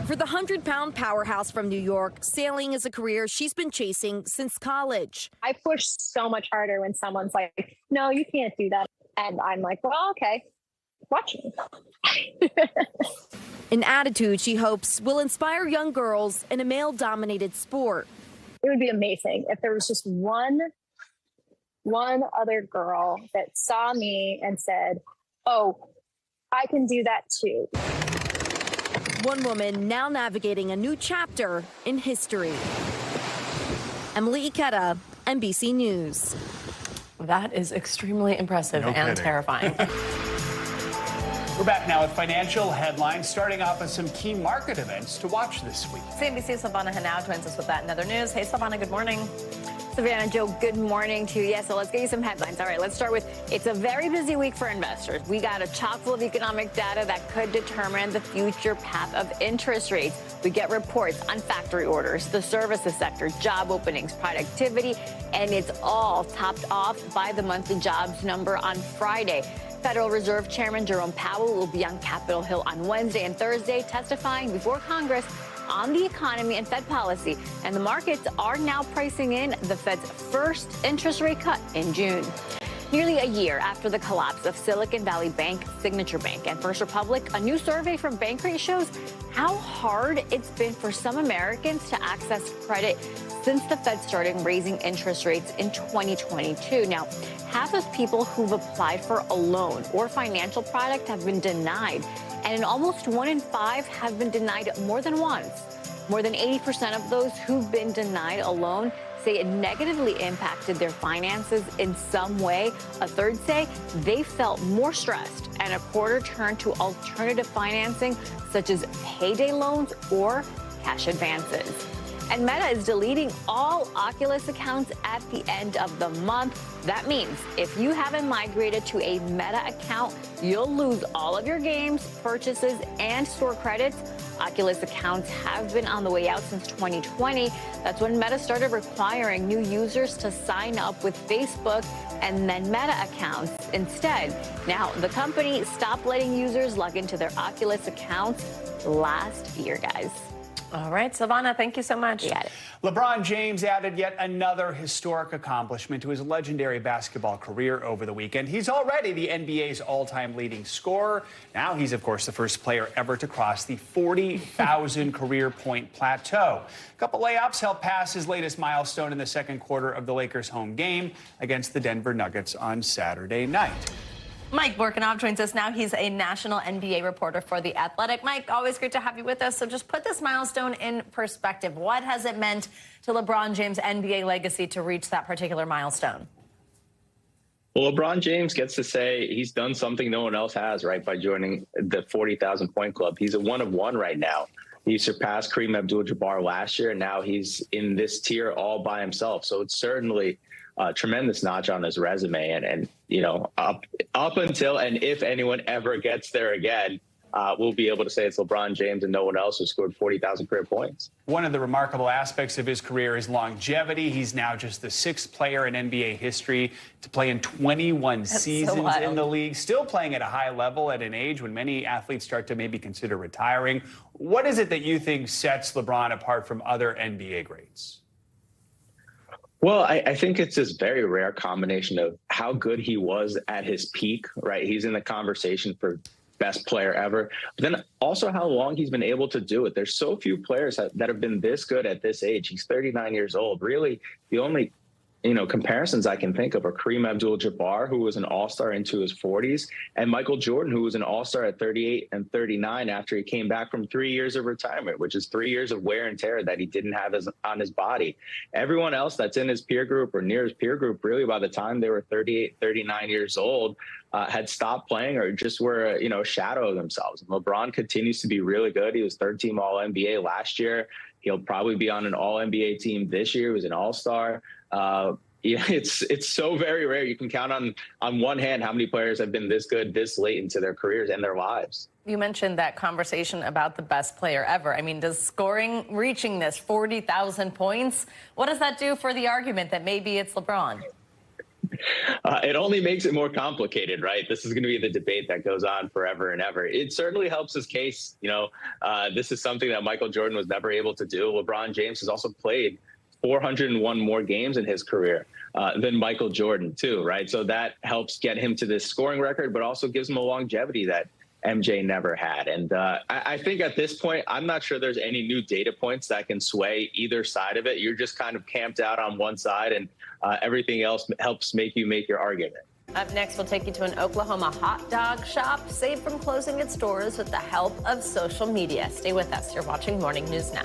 Speaker 4: For the 100-pound powerhouse from New York, sailing is a career she's been chasing since college.
Speaker 5: I push so much harder when someone's like, no, you can't do that. And I'm like, well, okay, watch me.
Speaker 4: An attitude she hopes will inspire young girls in a male-dominated sport.
Speaker 5: It would be amazing if there was just one other girl that saw me and said, oh, I can do that too.
Speaker 4: One woman now navigating a new chapter in history. Emily Ikeda, NBC News.
Speaker 2: That is extremely impressive and terrifying.
Speaker 1: We're back now with financial headlines, starting off with some key market events to watch this week.
Speaker 2: CNBC's Silvana Henao joins us with that and other news. Hey, Silvana, good morning.
Speaker 7: Savannah, Joe, good morning to you. Yeah, so let's get you some headlines. All right, let's start with, it's a very busy week for investors. We got a chock full of economic data that could determine the future path of interest rates. We get reports on factory orders, the services sector, job openings, productivity, and it's all topped off by the monthly jobs number on Friday. Federal Reserve Chairman Jerome Powell will be on Capitol Hill on Wednesday and Thursday testifying before Congress on the economy and Fed policy. And the markets are now pricing in the Fed's first interest rate cut in June. Nearly a year after the collapse of Silicon Valley Bank, Signature Bank, and First Republic, a new survey from Bankrate shows how hard it's been for some Americans to access credit since the Fed started raising interest rates in 2022. Now, half of people who've applied for a loan or financial product have been denied, and almost 1 in 5 have been denied more than once. More than 80% of those who've been denied a loan say it negatively impacted their finances in some way. A third say they felt more stressed, and a quarter turned to alternative financing such as payday loans or cash advances. And Meta is deleting all Oculus accounts at the end of the month. That means if you haven't migrated to a Meta account, you'll lose all of your games, purchases, and store credits. Oculus accounts have been on the way out since 2020. That's when Meta started requiring new users to sign up with Facebook and then Meta accounts instead. Now, the company stopped letting users log into their Oculus accounts last year, guys.
Speaker 2: All right, Silvana, thank you so much.
Speaker 7: You got it.
Speaker 1: LeBron James added yet another historic accomplishment to his legendary basketball career over the weekend. He's already the NBA's all-time leading scorer. Now he's, of course, the first player ever to cross the 40,000 career point plateau. A couple layups helped pass his latest milestone in the second quarter of the Lakers' home game against the Denver Nuggets on Saturday night.
Speaker 2: Mike Borkenhoff joins us now. He's a national NBA reporter for The Athletic. Mike, always great to have you with us. So just put this milestone in perspective. What has it meant to LeBron James' NBA legacy to reach that particular milestone?
Speaker 8: Well, LeBron James gets to say he's done something no one else has, right, by joining the 40,000 point club. He's a one of one right now. He surpassed Kareem Abdul-Jabbar last year, and now he's in this tier all by himself. So it's certainly a tremendous notch on his resume. And you know, up until and if anyone ever gets there again, we'll be able to say it's LeBron James and no one else who scored 40,000 career points.
Speaker 1: One of the remarkable aspects of his career is longevity. He's now just the 6th player in NBA history to play in 21 seasons in the league, still playing at a high level at an age when many athletes start to maybe consider retiring. What is it that you think sets LeBron apart from other NBA greats?
Speaker 8: Well, I think it's this very rare combination of how good he was at his peak, right? He's in the conversation for best player ever, but then also how long he's been able to do it. There's so few players that have been this good at this age. He's 39 years old. Really, the only comparisons I can think of are Kareem Abdul-Jabbar, who was an all-star into his 40s, and Michael Jordan, who was an all-star at 38 and 39 after he came back from 3 years of retirement, which is 3 years of wear and tear that he didn't have on his body. Everyone else that's in his peer group or near his peer group, really by the time they were 38, 39 years old, had stopped playing or just were, a shadow of themselves. And LeBron continues to be really good. He was third team All-NBA last year. He'll probably be on an All-NBA team this year. He was an all-star. It's so very rare. You can count on one hand how many players have been this good this late into their careers and their lives.
Speaker 2: You mentioned that conversation about the best player ever. I mean, does scoring, reaching this 40,000 points, what does that do for the argument that maybe it's LeBron?
Speaker 8: It only makes it more complicated, right? This is going to be the debate that goes on forever and ever. It certainly helps his case. This is something that Michael Jordan was never able to do. LeBron James has also played 401 more games in his career than Michael Jordan, too, right? So that helps get him to this scoring record, but also gives him a longevity that MJ never had. And I think at this point, I'm not sure there's any new data points that can sway either side of it. You're just kind of camped out on one side, and everything else helps make you make your argument.
Speaker 2: Up next, we'll take you to an Oklahoma hot dog shop saved from closing its doors with the help of social media. Stay with us. You're watching Morning News Now.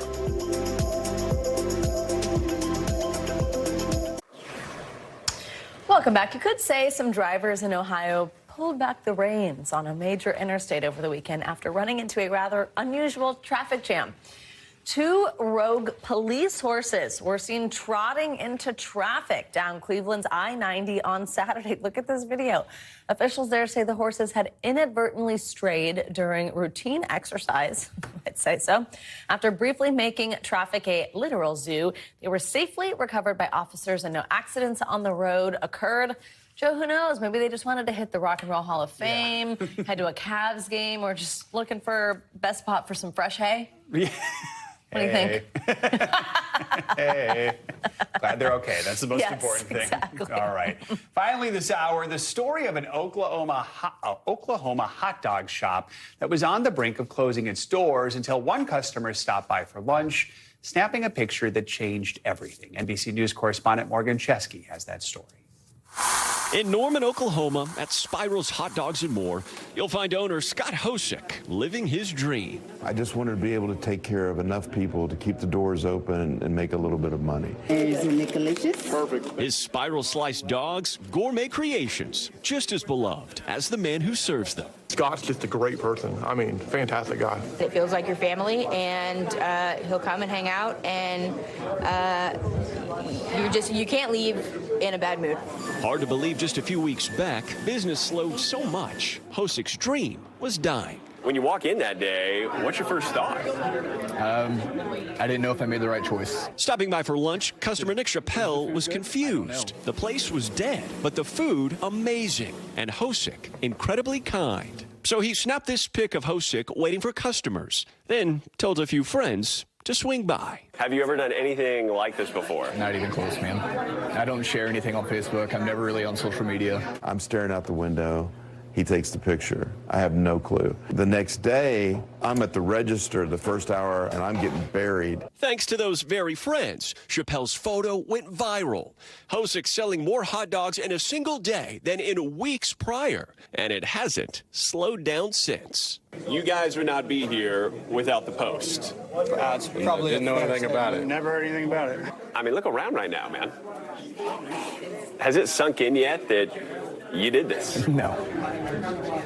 Speaker 2: Welcome back. You could say some drivers in Ohio pulled back the reins on a major interstate over the weekend after running into a rather unusual traffic jam. 2 rogue police horses were seen trotting into traffic down Cleveland's I-90 on Saturday. Look at this video. Officials there say the horses had inadvertently strayed during routine exercise, I'd say so. After briefly making traffic a literal zoo, they were safely recovered by officers and no accidents on the road occurred. Joe, who knows? Maybe they just wanted to hit the Rock and Roll Hall of Fame, head to a Cavs game, or just looking for best spot for some fresh hay.
Speaker 1: Yeah.
Speaker 2: What do you think?
Speaker 1: Hey, glad they're okay. That's the most
Speaker 2: Yes,
Speaker 1: important thing.
Speaker 2: exactly.
Speaker 1: All right. Finally this hour, the story of an Oklahoma hot dog shop that was on the brink of closing its doors until one customer stopped by for lunch, snapping a picture that changed everything. NBC News correspondent Morgan Chesky has that story.
Speaker 9: In Norman, Oklahoma, at Spiral's Hot Dogs and More, you'll find owner Scott Hosick living his dream.
Speaker 10: I just wanted to be able to take care of enough people to keep the doors open and make a little bit of money.
Speaker 11: Isn't it delicious?
Speaker 10: Perfect.
Speaker 9: His Spiral Sliced Dogs, gourmet creations, just as beloved as the man who serves them.
Speaker 12: Scott's just a great person. I mean, fantastic guy.
Speaker 25: It feels like your family, and he'll come and hang out, and you can't leave in a bad mood.
Speaker 9: Hard to believe just a few weeks back, business slowed so much, Hosick's dream was dying.
Speaker 26: When you walk in that day, what's your first thought?
Speaker 27: I didn't know if I made the right choice.
Speaker 9: Stopping by for lunch, customer Nick Chappelle was confused. The place was dead, but the food amazing, and Hosick incredibly kind. So he snapped this pic of Hosick waiting for customers, then told a few friends to swing by.
Speaker 26: Have you ever done anything like this before?
Speaker 27: Not even close, man. I don't share anything on Facebook. I'm never really on social media.
Speaker 10: I'm staring out the window. He takes the picture. I have no clue. The next day, I'm at the register the first hour, and I'm getting buried.
Speaker 9: Thanks to those very friends, Chappelle's photo went viral. Hosick selling more hot dogs in a single day than in weeks prior, and it hasn't slowed down since.
Speaker 26: You guys would not be here without the Post.
Speaker 12: It's probably didn't know anything about it. Never heard anything about it.
Speaker 26: I mean, look around right now, man. Has it sunk in yet that you did this?
Speaker 27: No.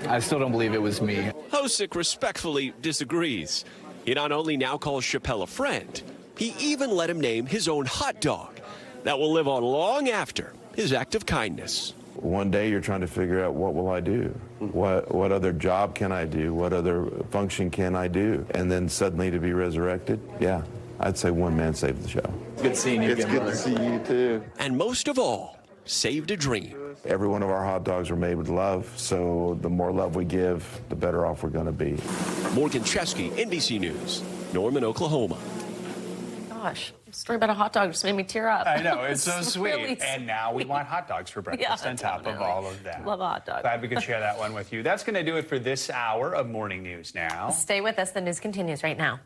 Speaker 27: I still don't believe it was me.
Speaker 9: Hosick respectfully disagrees. He not only now calls Chappelle a friend, he even let him name his own hot dog that will live on long after his act of kindness.
Speaker 10: One day you're trying to figure out, what will I do? What other job can I do? What other function can I do? And then suddenly to be resurrected, yeah, I'd say one man saved the show.
Speaker 27: Good seeing you again, brother.
Speaker 10: It's good to see you too.
Speaker 9: And most of all, saved a dream.
Speaker 10: Every one of our hot dogs are made with love, so the more love we give, the better off we're going to be.
Speaker 9: Morgan Chesky, NBC News, Norman, Oklahoma.
Speaker 2: Gosh, the story about a hot dog just made me tear up.
Speaker 1: I know, it's so
Speaker 2: It's
Speaker 1: sweet.
Speaker 2: really
Speaker 1: And now we want hot dogs for breakfast
Speaker 2: Yeah,
Speaker 1: on top of all of that.
Speaker 2: Love a hot dog.
Speaker 1: Glad we could share that one with you. That's going to do it for this hour of Morning News Now.
Speaker 2: Stay with us. The news continues right now.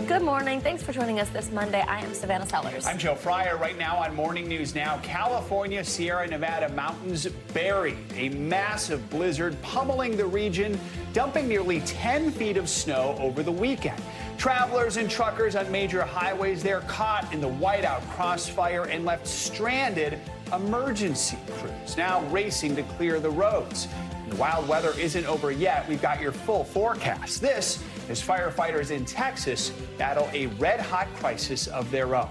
Speaker 2: Good morning. Thanks for joining us this Monday. I am Savannah Sellers.
Speaker 1: I'm Joe Fryer. Right now on Morning News Now, California, Sierra Nevada mountains buried. A massive blizzard pummeling the region, dumping nearly 10 feet of snow over the weekend. Travelers and truckers on major highways, they're caught in the whiteout crossfire and left stranded. Emergency crews now racing to clear the roads. The wild weather isn't over yet. We've got your full forecast. This as firefighters in Texas battle a red-hot crisis of their own.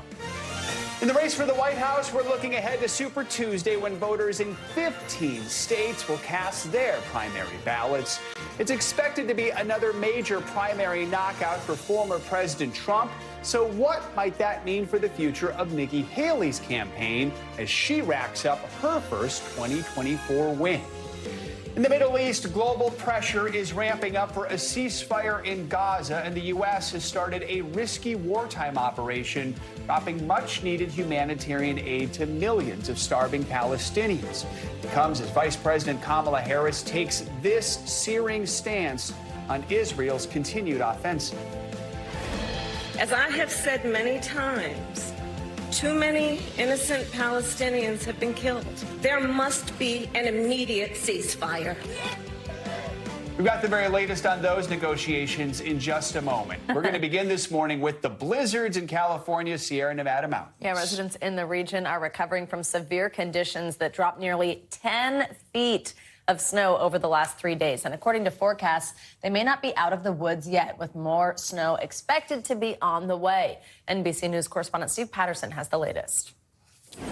Speaker 1: In the race for the White House, we're looking ahead to Super Tuesday when voters in 15 states will cast their primary ballots. It's expected to be another major primary knockout for former President Trump. So what might that mean for the future of Nikki Haley's campaign as she racks up her first 2024 win? In the Middle East, global pressure is ramping up for a ceasefire in Gaza, and the U.S. has started a risky wartime operation, dropping much-needed humanitarian aid to millions of starving Palestinians. It comes as Vice President Kamala Harris takes this searing stance on Israel's continued offensive.
Speaker 11: As I have said many times, too many innocent Palestinians have been killed. There must be an immediate ceasefire.
Speaker 1: We've got the very latest on those negotiations in just a moment. We're going to begin this morning with the blizzards in California, Sierra Nevada mountains.
Speaker 2: Yeah, residents in the region are recovering from severe conditions that dropped nearly 10 feet of snow over the last 3 days. And according to forecasts, they may not be out of the woods yet, with more snow expected to be on the way. NBC News correspondent Steve Patterson has the latest.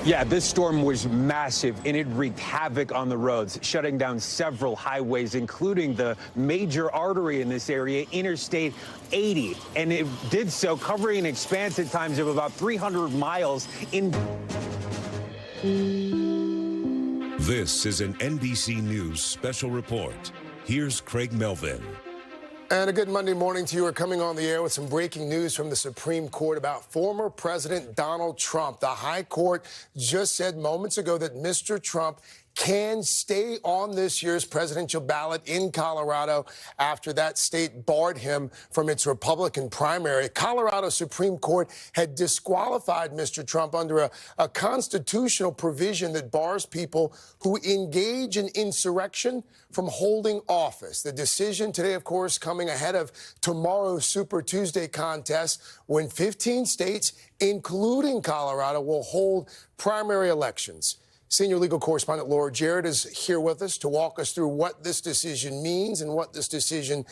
Speaker 13: Yeah, this storm was massive, and it wreaked havoc on the roads, shutting down several highways, including the major artery in this area, Interstate 80. And it did so covering an expanse at times of about 300 miles in.
Speaker 14: This is an NBC News special report. Here's Craig Melvin.
Speaker 15: And a good Monday morning to you. We're coming on the air with some breaking news from the Supreme Court about former President Donald Trump. The High Court just said moments ago that Mr. Trump can stay on this year's presidential ballot in Colorado after that state barred him from its Republican primary. Colorado Supreme Court had disqualified Mr. Trump under a constitutional provision that bars people who engage in insurrection from holding office. The decision today, of course, coming ahead of tomorrow's Super Tuesday contest when 15 states, including Colorado, will hold primary elections. Senior legal correspondent Laura Jarrett is here with us to walk us through what this decision means and what this decision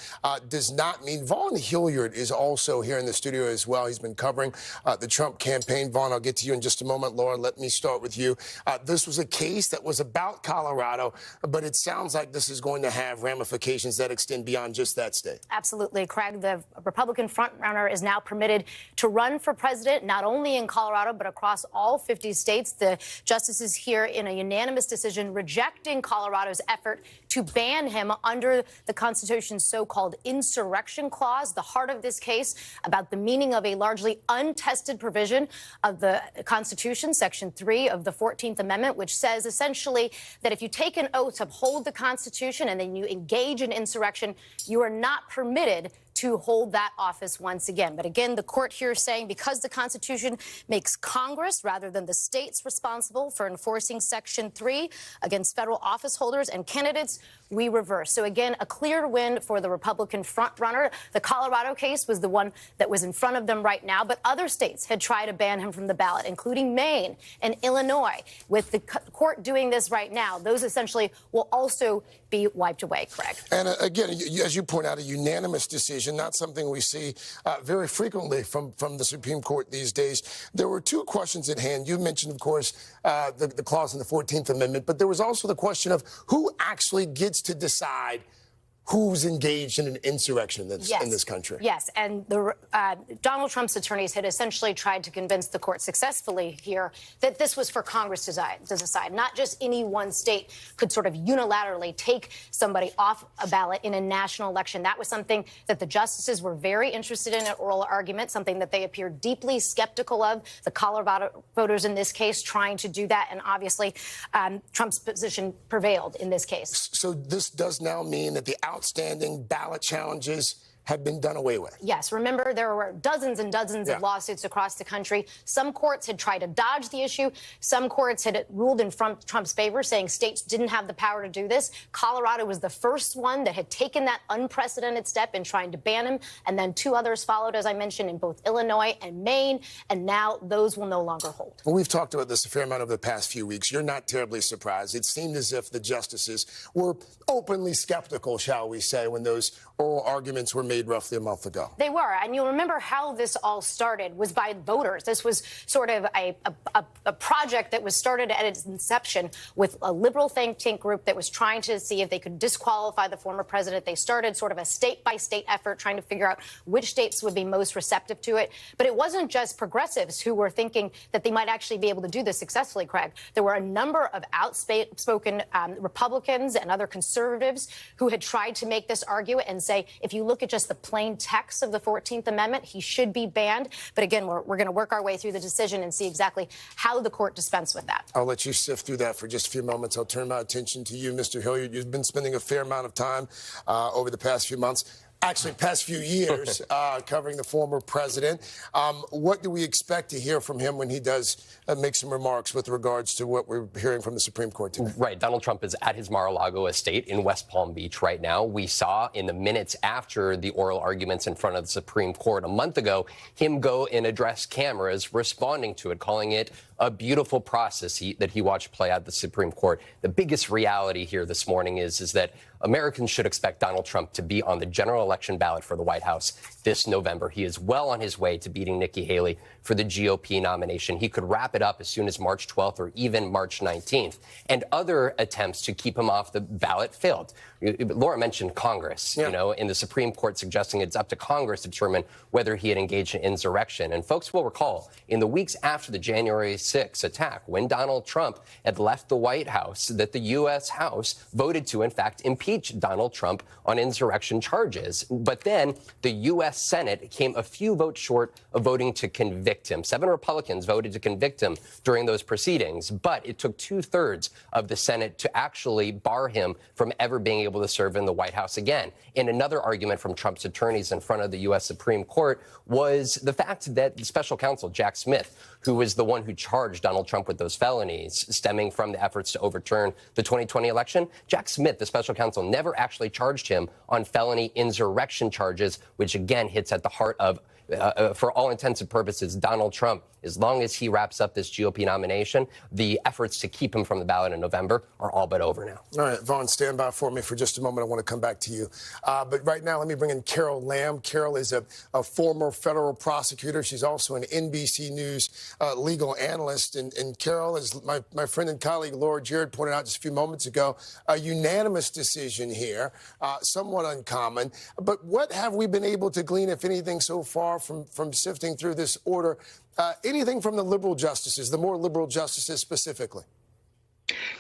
Speaker 15: does not mean. Vaughn Hilliard is also here in the studio as well. He's been covering the Trump campaign. Vaughn, I'll get to you in just a moment. Laura, let me start with you. This was a case that was about Colorado, but it sounds like this is going to have ramifications that extend beyond just that state.
Speaker 17: Absolutely, Craig. The Republican frontrunner is now permitted to run for president, not only in Colorado, but across all 50 states. The justices here in a unanimous decision rejecting Colorado's effort to ban him under the Constitution's so-called insurrection clause. The heart of this case about the meaning of a largely untested provision of the Constitution, Section 3 of the 14th Amendment, which says essentially that if you take an oath to uphold the Constitution and then you engage in insurrection, you are not permitted to hold that office once again. But again, the court here is saying because the Constitution makes Congress rather than the states responsible for enforcing Section 3 against federal office holders and candidates, we reverse. So again, a clear win for the Republican frontrunner. The Colorado case was the one that was in front of them right now, but other states had tried to ban him from the ballot, including Maine and Illinois. With the court doing this right now, those essentially will also be wiped away, Craig.
Speaker 15: And again, as you point out, a unanimous decision, not something we see very frequently from the Supreme Court these days. There were two questions at hand. You mentioned, of course, the clause in the 14th Amendment, but there was also the question of who actually gets to decide who's engaged in an insurrection in this country.
Speaker 17: Yes, and Donald Trump's attorneys had essentially tried to convince the court successfully here that this was for Congress to decide. Not just any one state could sort of unilaterally take somebody off a ballot in a national election. That was something that the justices were very interested in at oral argument, something that they appeared deeply skeptical of. The Colorado voters in this case trying to do that, and obviously Trump's position prevailed in this case.
Speaker 15: So this does now mean that the outstanding ballot challenges have been done away with.
Speaker 17: Yes. Remember, there were dozens and dozens of lawsuits across the country. Some courts had tried to dodge the issue. Some courts had ruled in Trump's favor, saying states didn't have the power to do this. Colorado was the first one that had taken that unprecedented step in trying to ban him. And then two others followed, as I mentioned, in both Illinois and Maine. And now those will no longer hold.
Speaker 15: Well, we've talked about this a fair amount over the past few weeks. You're not terribly surprised. It seemed as if the justices were openly skeptical, shall we say, when those oral arguments were made roughly a month ago.
Speaker 17: They were. And you'll remember how this all started was by voters. This was sort of a project that was started at its inception with a liberal think tank group that was trying to see if they could disqualify the former president. They started sort of a state-by-state effort trying to figure out which states would be most receptive to it. But it wasn't just progressives who were thinking that they might actually be able to do this successfully, Craig. There were a number of outspoken Republicans and other conservatives who had tried to make this argument and say, if you look at just the plain text of the 14th Amendment, he should be banned. But again, we're going to work our way through the decision and see exactly how the court dispensed with that.
Speaker 15: I'll let you sift through that for just a few moments. I'll turn my attention to you, Mr. Hilliard. You've been spending a fair amount of time over the past few months actually past few years, covering the former president. What do we expect to hear from him when he does make some remarks with regards to what we're hearing from the Supreme Court today?
Speaker 16: Right. Donald Trump is at his Mar-a-Lago estate in West Palm Beach right now. We saw in the minutes after the oral arguments in front of the Supreme Court a month ago, him go and address cameras responding to it, calling it a beautiful process that he watched play out at the Supreme Court. The biggest reality here this morning is that Americans should expect Donald Trump to be on the general election ballot for the White House this November. He is well on his way to beating Nikki Haley for the GOP nomination. He could wrap it up as soon as March 12th or even March 19th. And other attempts to keep him off the ballot failed. Laura mentioned Congress, you know, in the Supreme Court suggesting it's up to Congress to determine whether he had engaged in insurrection. And folks will recall in the weeks after the January 6th attack, when Donald Trump had left the White House, that the U.S. House voted to, in fact, impeach Donald Trump on insurrection charges. But then the U.S. Senate came a few votes short of voting to convict him. 7 Republicans voted to convict him during those proceedings, but it took 2/3 of the Senate to actually bar him from ever being able to serve in the White House again. And another argument from Trump's attorneys in front of the U.S. Supreme Court was the fact that the special counsel, Jack Smith, who was the one who charged Donald Trump with those felonies stemming from the efforts to overturn the 2020 election, Jack Smith, the special counsel, never actually charged him on felony insurrection charges, which again hits at the heart of, for all intents and purposes, Donald Trump. As long as he wraps up this GOP nomination, the efforts to keep him from the ballot in November are all but over now.
Speaker 15: All right, Vaughn, stand by for me for just a moment. I want to come back to you. But right now, let me bring in Carol Lamb. Carol is a former federal prosecutor. She's also an NBC News legal analyst. And Carol, as my friend and colleague Laura Jarrett pointed out just a few moments ago, a unanimous decision here, somewhat uncommon. But what have we been able to glean, if anything, so far from sifting through this order? Anything from the liberal justices, the more liberal justices specifically?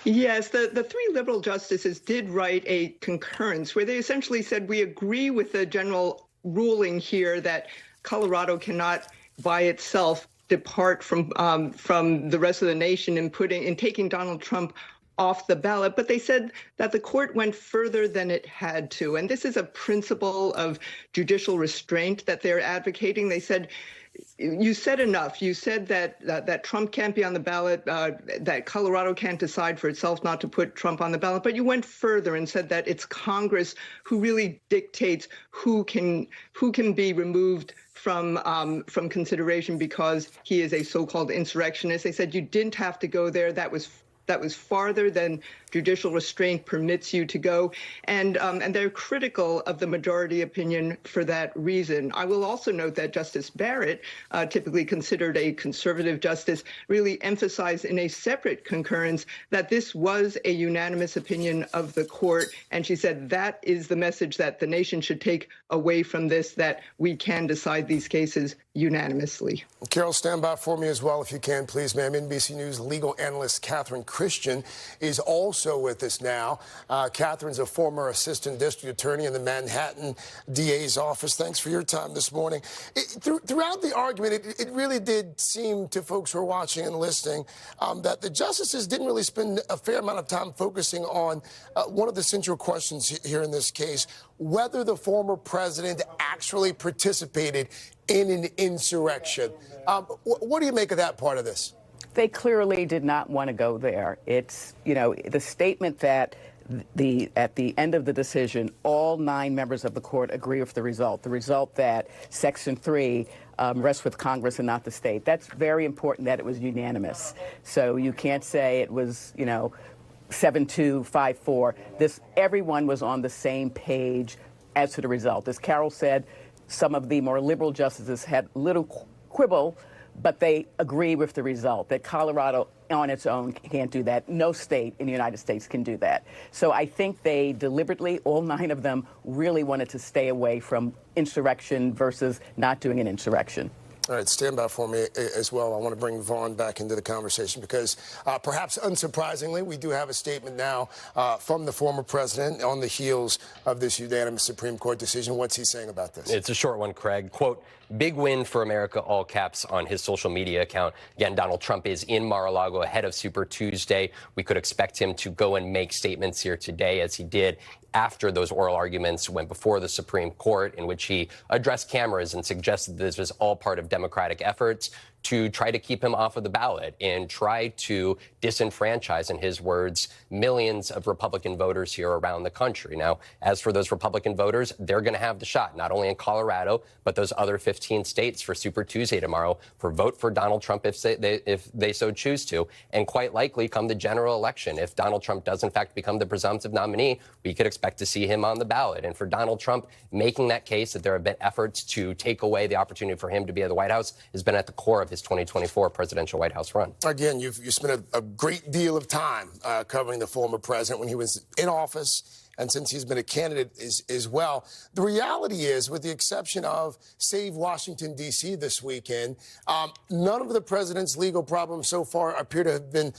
Speaker 18: Yes, the 3 liberal justices did write a concurrence where they essentially said, we agree with the general ruling here that Colorado cannot by itself depart from the rest of the nation in taking Donald Trump off the ballot, but they said that the court went further than it had to. And this is a principle of judicial restraint that they're advocating. They said, you said enough. You said that Trump can't be on the ballot, that Colorado can't decide for itself not to put Trump on the ballot. But you went further and said that it's Congress who really dictates who can be removed from consideration because he is a so-called insurrectionist. They said you didn't have to go there. That was farther than judicial restraint permits you to go, and they're critical of the majority opinion for that reason. I will also note that Justice Barrett, typically considered a conservative justice, really emphasized in a separate concurrence that this was a unanimous opinion of the court, and she said that is the message that the nation should take away from this, that we can decide these cases unanimously.
Speaker 15: Carol, stand by for me as well, if you can, please, ma'am. NBC News legal analyst Catherine Christian is also with us now. Catherine's a former assistant district attorney in the Manhattan DA's office. Thanks for your time this morning. Throughout the argument, it really did seem to folks who are watching and listening that the justices didn't really spend a fair amount of time focusing on one of the central questions here in this case, whether the former president actually participated in an insurrection. What do you make of that part of this?
Speaker 19: They clearly did not want to go there. It's, you know, the statement that at the end of the decision, all 9 members of the court agree with the result that Section 3 rests with Congress and not the state. That's very important that it was unanimous. So you can't say it was, you know, 7-2, 5-4. Everyone was on the same page as to the result. As Carol said, some of the more liberal justices had little quibble, but they agree with the result, that Colorado on its own can't do that. No state in the United States can do that. So I think they deliberately, all 9 of them, really wanted to stay away from insurrection versus not doing an insurrection.
Speaker 15: All right, stand by for me as well. I want to bring Vaughn back into the conversation because perhaps unsurprisingly, we do have a statement now from the former president on the heels of this unanimous Supreme Court decision. What's he saying about this?
Speaker 16: It's a short one, Craig. Quote, big win for America, all caps on his social media account. Again, Donald Trump is in Mar-a-Lago ahead of Super Tuesday. We could expect him to go and make statements here today, as he did after those oral arguments went before the Supreme Court, in which he addressed cameras and suggested this was all part of Democratic efforts to try to keep him off of the ballot and try to disenfranchise, in his words, millions of Republican voters here around the country. Now, as for those Republican voters, they're going to have the shot, not only in Colorado, but those other 15 states for Super Tuesday tomorrow, for vote for Donald Trump if they so choose to, and quite likely come the general election. If Donald Trump does, in fact, become the presumptive nominee, we could expect to see him on the ballot. And for Donald Trump, making that case that there have been efforts to take away the opportunity for him to be at the White House has been at the core of his 2024 presidential White House run.
Speaker 15: Again, you spent a great deal of time covering the former president when he was in office, and since he's been a candidate as well. The reality is, with the exception of Save Washington, D.C. this weekend, none of the president's legal problems so far appear to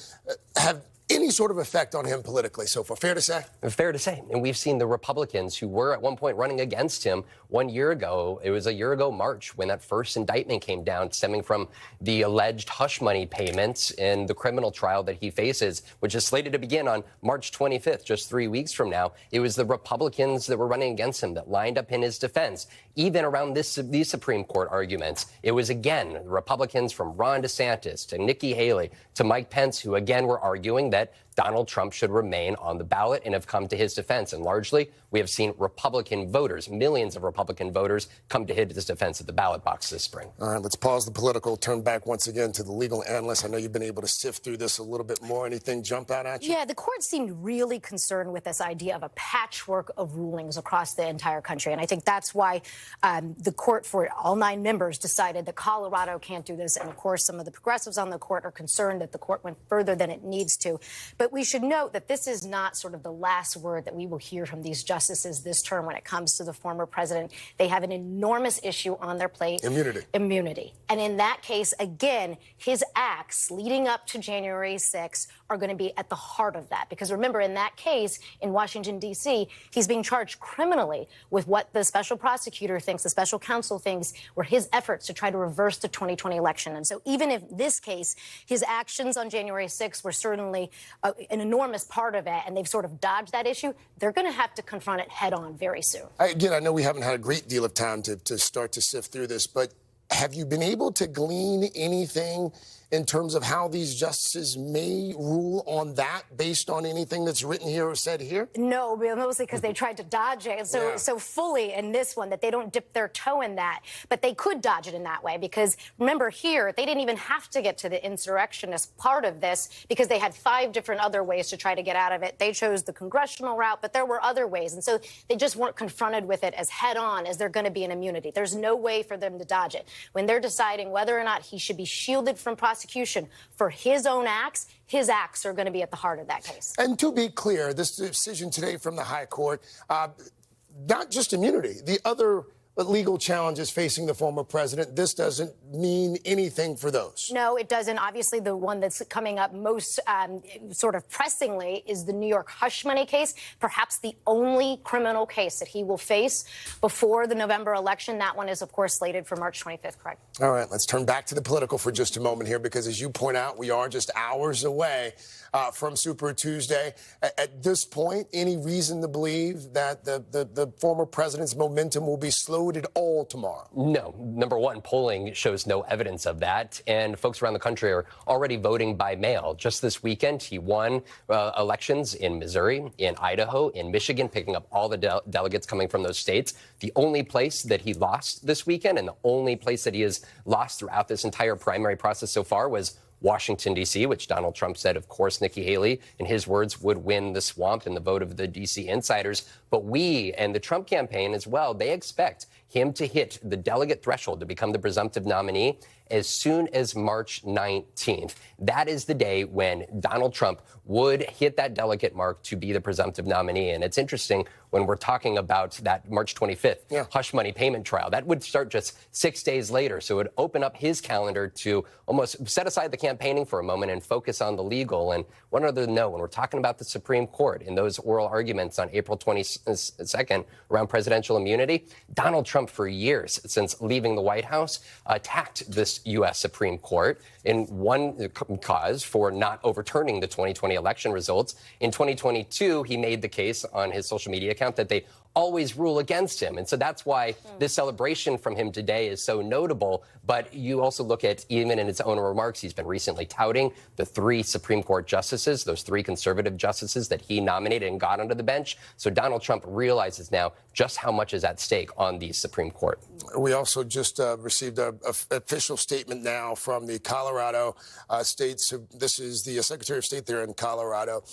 Speaker 15: have any sort of effect on him politically so far. Fair to say?
Speaker 16: Fair to say. And we've seen the Republicans who were at one point running against him 1 year ago. It was a year ago March when that first indictment came down, stemming from the alleged hush money payments in the criminal trial that he faces, which is slated to begin on March 25th, just 3 weeks from now. It was the Republicans that were running against him that lined up in his defense. Even around these Supreme Court arguments, it was, again, Republicans from Ron DeSantis to Nikki Haley to Mike Pence who, again, were arguing that Donald Trump should remain on the ballot and have come to his defense. And largely, we have seen Republican voters, millions of Republican voters, come to his defense at the ballot box this spring.
Speaker 15: All right, let's pause the political, turn back once again to the legal analyst. I know you've been able to sift through this a little bit more. Anything jump out at you?
Speaker 17: Yeah, the court seemed really concerned with this idea of a patchwork of rulings across the entire country. And I think that's why the court, for all 9 members, decided that Colorado can't do this. And, of course, some of the progressives on the court are concerned that the court went further than it needs to. But we should note that this is not sort of the last word that we will hear from these justices this term when it comes to the former president. They have an enormous issue on their plate. Immunity. And in that case, again, his acts leading up to January 6th are going to be at the heart of that. Because remember, in that case, in Washington, D.C., he's being charged criminally with what the special prosecutor thinks, the special counsel thinks, were his efforts to try to reverse the 2020 election. And so even if this case, his actions on January 6th were certainly an enormous part of it, and they've sort of dodged that issue, they're going to have to confront it head on very soon.
Speaker 15: Again, I know we haven't had a great deal of time to start to sift through this, but have you been able to glean anything in terms of how these justices may rule on that based on anything that's written here or said here?
Speaker 17: No, mostly because they tried to dodge it so fully in this one that they don't dip their toe in that. But they could dodge it in that way because, remember, here, they didn't even have to get to the insurrectionist part of this because they had 5 different other ways to try to get out of it. They chose the congressional route, but there were other ways. And so they just weren't confronted with it as head-on as they're going to be in immunity. There's no way for them to dodge it. When they're deciding whether or not he should be shielded from prosecution for his own acts, his acts are going to be at the heart of that case.
Speaker 15: And to be clear, this decision today from the High Court, not just immunity, the other legal challenges facing the former president, this doesn't mean anything for those.
Speaker 17: No, it doesn't. Obviously, the one that's coming up most sort of pressingly is the New York hush money case, perhaps the only criminal case that he will face before the November election. That one is, of course, slated for March 25th, Craig.
Speaker 15: All right, let's turn back to the political for just a moment here, because as you point out, we are just hours away from Super Tuesday. At this point, any reason to believe that the former president's momentum will be slowed at all tomorrow?
Speaker 16: No. Number one, polling shows no evidence of that. And folks around the country are already voting by mail. Just this weekend, he won elections in Missouri, in Idaho, in Michigan, picking up all the delegates coming from those states. The only place that he lost this weekend, and the only place that he has lost throughout this entire primary process so far, was Washington, D.C., which Donald Trump said, of course, Nikki Haley, in his words, would win the swamp in the vote of the D.C. insiders. But we and the Trump campaign as well, they expect him to hit the delegate threshold to become the presumptive nominee. as soon as March 19th. That is the day when Donald Trump would hit that delegate mark to be the presumptive nominee. And it's interesting when we're talking about that March 25th hush money payment trial. That would start just 6 days later. So it would open up his calendar to almost set aside the campaigning for a moment and focus on the legal. And one other note, when we're talking about the Supreme Court in those oral arguments on April 22nd around presidential immunity, Donald Trump for years since leaving the White House attacked this U.S. Supreme Court in one cause for not overturning the 2020 election results. In 2022, he made the case on his social media account that they always rule against him. And so that's why this celebration from him today is so notable. But you also look at, even in his own remarks, he's been recently touting the 3 Supreme Court justices, those 3 conservative justices that he nominated and got onto the bench. So Donald Trump realizes now just how much is at stake on the Supreme Court.
Speaker 15: We also just received an official statement now from the Colorado states. This is the Secretary of State there in Colorado,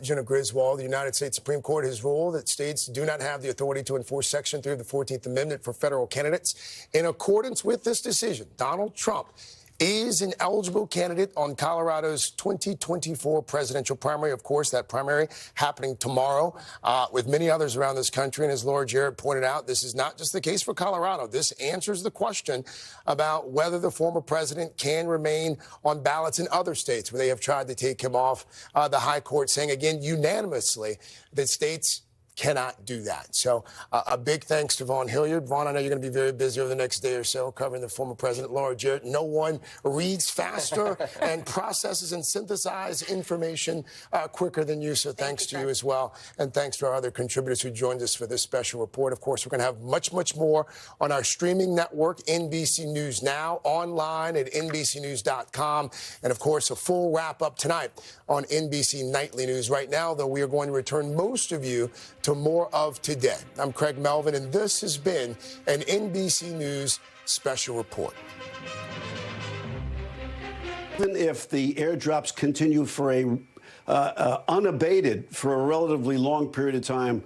Speaker 15: Jenna Griswold. The United States Supreme Court has ruled that states do not have the authority to enforce Section 3 of the 14th Amendment for federal candidates. In accordance with this decision, Donald Trump is an eligible candidate on Colorado's 2024 presidential primary. Of course, that primary happening tomorrow with many others around this country. And as Laura Jarrett pointed out, this is not just the case for Colorado. This answers the question about whether the former president can remain on ballots in other states where they have tried to take him off. The high court saying again unanimously that states cannot do that. So a big thanks to Vaughn Hilliard. Vaughn, I know you're going to be very busy over the next day or so covering the former president, Laura Jarrett. No one reads faster and processes and synthesizes information quicker than you. So thanks to you as well. And thanks to our other contributors who joined us for this special report. Of course, we're going to have much, much more on our streaming network, NBC News Now, online at NBCNews.com. And of course, a full wrap up tonight on NBC Nightly News. Right now, though, we are going to return most of you to more of today. I'm Craig Melvin, and this has been an NBC News special report.
Speaker 3: Even if the airdrops continue for unabated for a relatively long period of time,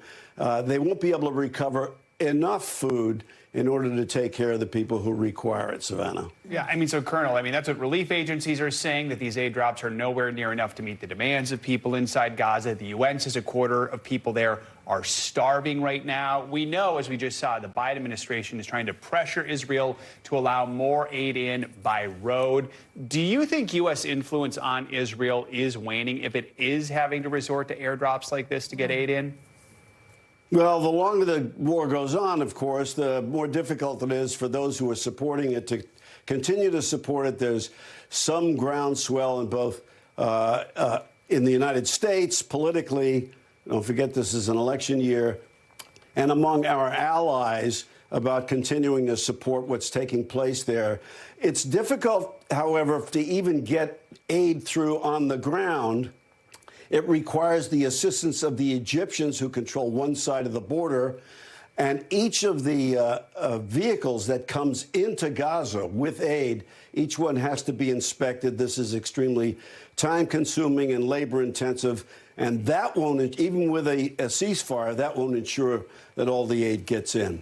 Speaker 3: they won't be able to recover enough food in order to take care of the people who require it, Savannah.
Speaker 1: Yeah, I mean, so, Colonel, that's what relief agencies are saying, that these aid drops are nowhere near enough to meet the demands of people inside Gaza. The UN says a quarter of people there are starving right now. We know, as we just saw, the Biden administration is trying to pressure Israel to allow more aid in by road. Do you think U.S. influence on Israel is waning if it is having to resort to airdrops like this to get aid in?
Speaker 3: Well, the longer the war goes on, of course, the more difficult it is for those who are supporting it to continue to support it. There's some groundswell in both in the United States politically. Don't forget this is an election year, and among our allies about continuing to support what's taking place there. It's difficult, however, to even get aid through on the ground. It requires the assistance of the Egyptians who control one side of the border. And each of the vehicles that comes into Gaza with aid, each one has to be inspected. This is extremely time-consuming and labor-intensive. And that won't, even with a ceasefire, that won't ensure that all the aid gets in.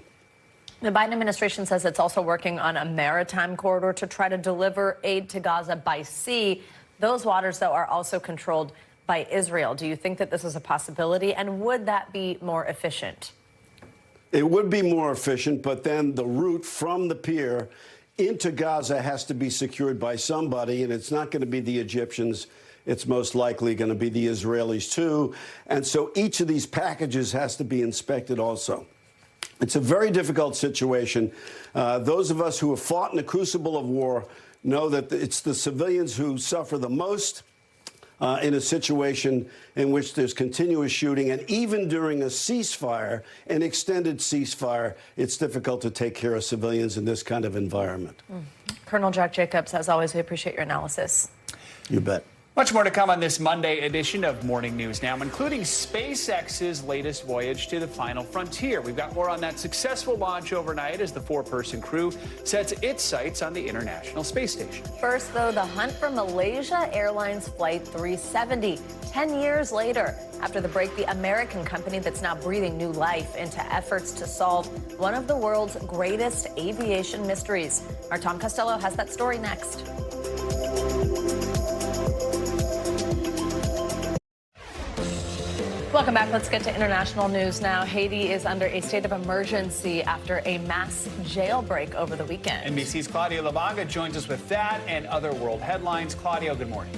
Speaker 2: The Biden administration says it's also working on a maritime corridor to try to deliver aid to Gaza by sea. Those waters, though, are also controlled by Israel. Do you think that this is a possibility, and would that be more efficient?
Speaker 3: It would be more efficient, but then the route from the pier into Gaza has to be secured by somebody, and it's not going to be the Egyptians. It's most likely going to be the Israelis, too. And so each of these packages has to be inspected also. It's a very difficult situation. Those of us who have fought in the crucible of war know that it's the civilians who suffer the most in a situation in which there's continuous shooting. And even during a ceasefire, an extended ceasefire, it's difficult to take care of civilians in this kind of environment.
Speaker 2: Colonel Jack Jacobs, as always, we appreciate your analysis.
Speaker 3: You bet.
Speaker 1: Much more to come on this Monday edition of Morning News Now, including SpaceX's latest voyage to the final frontier. We've got more on that successful launch overnight as the four-person crew sets its sights on the International Space Station.
Speaker 2: First, though, the hunt for Malaysia Airlines Flight 370. 10 years later, after the break, the American company that's now breathing new life into efforts to solve one of the world's greatest aviation mysteries. Our Tom Costello has that story next. Welcome back. Let's get to international news now. Haiti is under a state of emergency after a mass jailbreak over the weekend.
Speaker 1: NBC's Claudio Lavaga joins us with that and other world headlines. Claudio, good morning.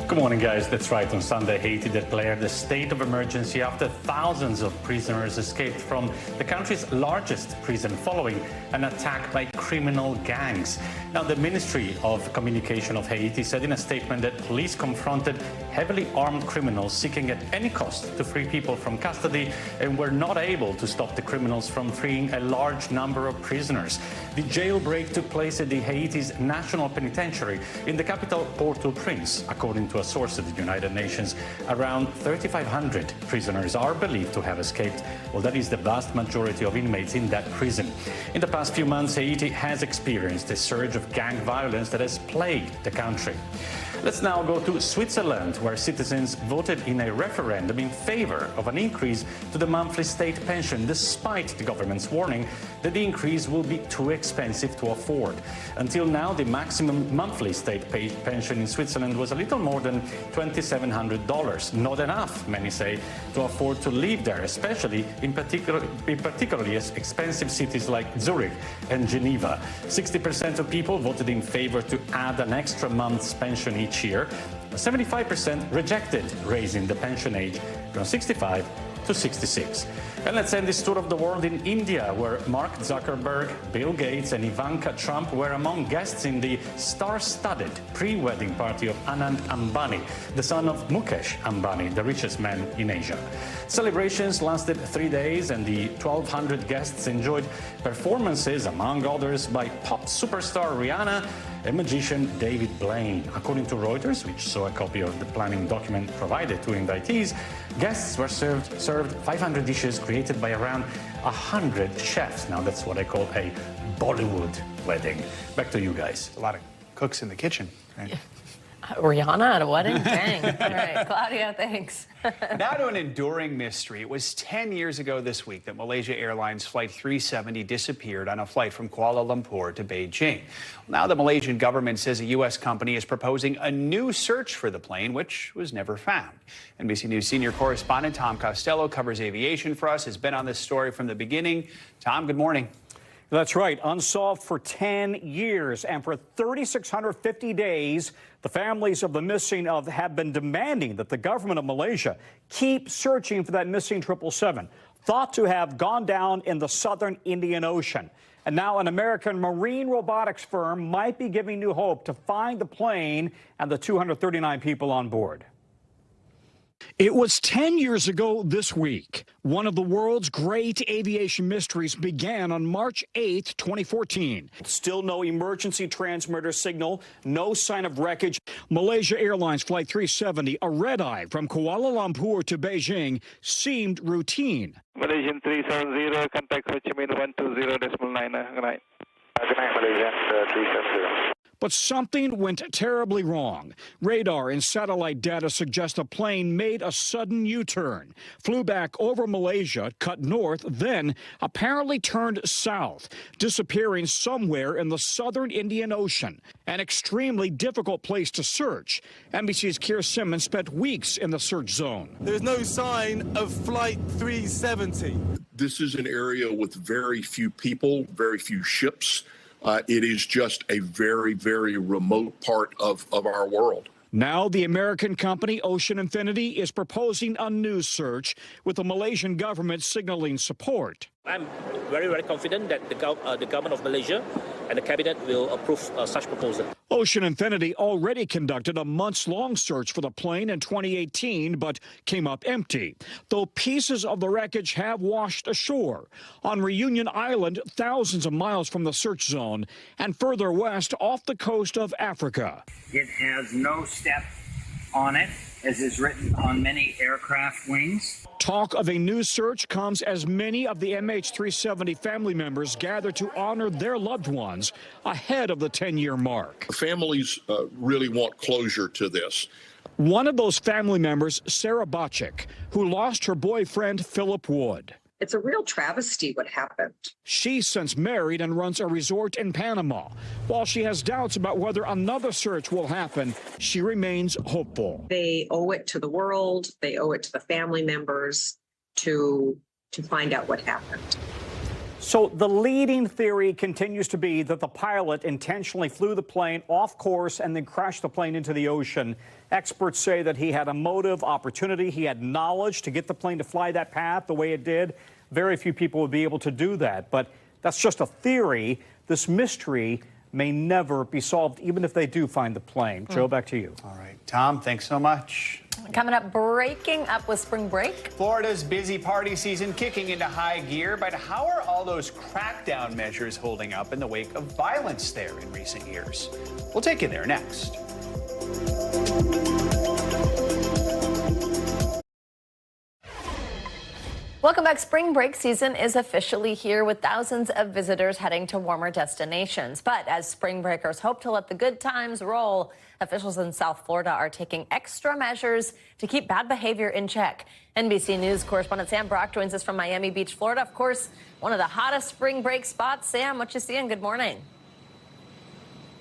Speaker 5: Good morning, guys. That's right. On Sunday, Haiti declared a state of emergency after thousands of prisoners escaped from the country's largest prison following an attack by criminal gangs. Now, the Ministry of Communication of Haiti said in a statement that police confronted heavily armed criminals seeking at any cost to free people from custody and were not able to stop the criminals from freeing a large number of prisoners. The jailbreak took place at the Haiti's National Penitentiary in the capital Port-au-Prince. According to a source at the United Nations, around 3,500 prisoners are believed to have escaped. Well, that is the vast majority of inmates in that prison. In the past few months, Haiti has experienced a surge of gang violence that has plagued the country. Let's now go to Switzerland, where citizens voted in a referendum in favor of an increase to the monthly state pension, despite the government's warning that the increase will be too expensive to afford. Until now, the maximum monthly state pension in Switzerland was a little more than $2,700. Not enough, many say, to afford to live there, especially in particularly expensive cities like Zurich and Geneva. 60% of people voted in favor to add an extra month's pension each year. 75% rejected raising the pension age from 65 to 66. And let's end this tour of the world in India, where Mark Zuckerberg, Bill Gates and Ivanka Trump were among guests in the star-studded pre-wedding party of Anand Ambani, the son of Mukesh Ambani, the richest man in Asia. Celebrations lasted 3 days, and the 1,200 guests enjoyed performances, among others, by pop superstar Rihanna and magician David Blaine. According to Reuters, which saw a copy of the planning document provided to invitees, guests were served 500 dishes created by around 100 chefs. Now, that's what I call a Bollywood wedding. Back to you guys.
Speaker 1: A lot of cooks in the kitchen. Right?
Speaker 2: Rihanna at a wedding? Dang. All right, Claudia, thanks.
Speaker 1: Now to an enduring mystery. It was 10 years ago this week that Malaysia Airlines Flight 370 disappeared on a flight from Kuala Lumpur to Beijing. Now the Malaysian government says a U.S. company is proposing a new search for the plane, which was never found. NBC News senior correspondent Tom Costello covers aviation for us, has been on this story from the beginning. Tom, good morning.
Speaker 6: That's right. Unsolved for 10 years. And for 3,650 days, the families of the missing have been demanding that the government of Malaysia keep searching for that missing 777, thought to have gone down in the southern Indian Ocean. And now an American marine robotics firm might be giving new hope to find the plane and the 239 people on board.
Speaker 20: It was 10 years ago this week. One of the world's great aviation mysteries began on March 8th, 2014.
Speaker 6: Still no emergency transmitter signal, no sign of wreckage.
Speaker 20: Malaysia Airlines Flight 370, a red-eye from Kuala Lumpur to Beijing, seemed routine.
Speaker 21: Malaysian 370, contact Ho Chi Minh 120.9. Good night. Good night, Malaysian 370.
Speaker 20: But something went terribly wrong. Radar and satellite data suggest a plane made a sudden U-turn, flew back over Malaysia, cut north, then apparently turned south, disappearing somewhere in the southern Indian Ocean, an extremely difficult place to search. NBC's Keir Simmons spent weeks in the search zone.
Speaker 22: There's no sign of Flight 370.
Speaker 23: This is an area with very few people, very few ships. It is just a very, very remote part of our world.
Speaker 20: Now the American company Ocean Infinity is proposing a new search, with the Malaysian government signaling support.
Speaker 24: I'm very, very confident that the government of Malaysia
Speaker 4: and the cabinet will approve such proposal.
Speaker 20: Ocean Infinity already conducted a months-long search for the plane in 2018, but came up empty, though pieces of the wreckage have washed ashore on Reunion Island, thousands of miles from the search zone, and further west off the coast of Africa.
Speaker 7: It has no step on it, as is written on many aircraft wings.
Speaker 20: Talk of a new search comes as many of the MH370 family members gather to honor their loved ones ahead of the 10-year mark.
Speaker 23: Families really want closure to this.
Speaker 20: One of those family members, Sarah Bachik, who lost her boyfriend, Philip Wood.
Speaker 8: It's a real travesty what happened.
Speaker 20: She's since married and runs a resort in Panama. While she has doubts about whether another search will happen, she remains hopeful.
Speaker 8: They owe it to the world, they owe it to the family members to find out what happened.
Speaker 6: So the leading theory continues to be that the pilot intentionally flew the plane off course and then crashed the plane into the ocean. Experts say that he had a motive, opportunity, he had knowledge to get the plane to fly that path the way it did. Very few people would be able to do that, but that's just a theory. This mystery may never be solved, even if they do find the plane. Joe, back to you.
Speaker 1: All right, Tom, thanks so much.
Speaker 2: Coming up, breaking up with spring break.
Speaker 1: Florida's busy party season kicking into high gear, but how are all those crackdown measures holding up in the wake of violence there in recent years? We'll take you there next.
Speaker 2: Welcome back. Spring break season is officially here with thousands of visitors heading to warmer destinations. But as spring breakers hope to let the good times roll, officials in South Florida are taking extra measures to keep bad behavior in check. NBC News correspondent Sam Brock joins us from Miami Beach, Florida. Of course, one of the hottest spring break spots. Sam, what you seeing? Good morning.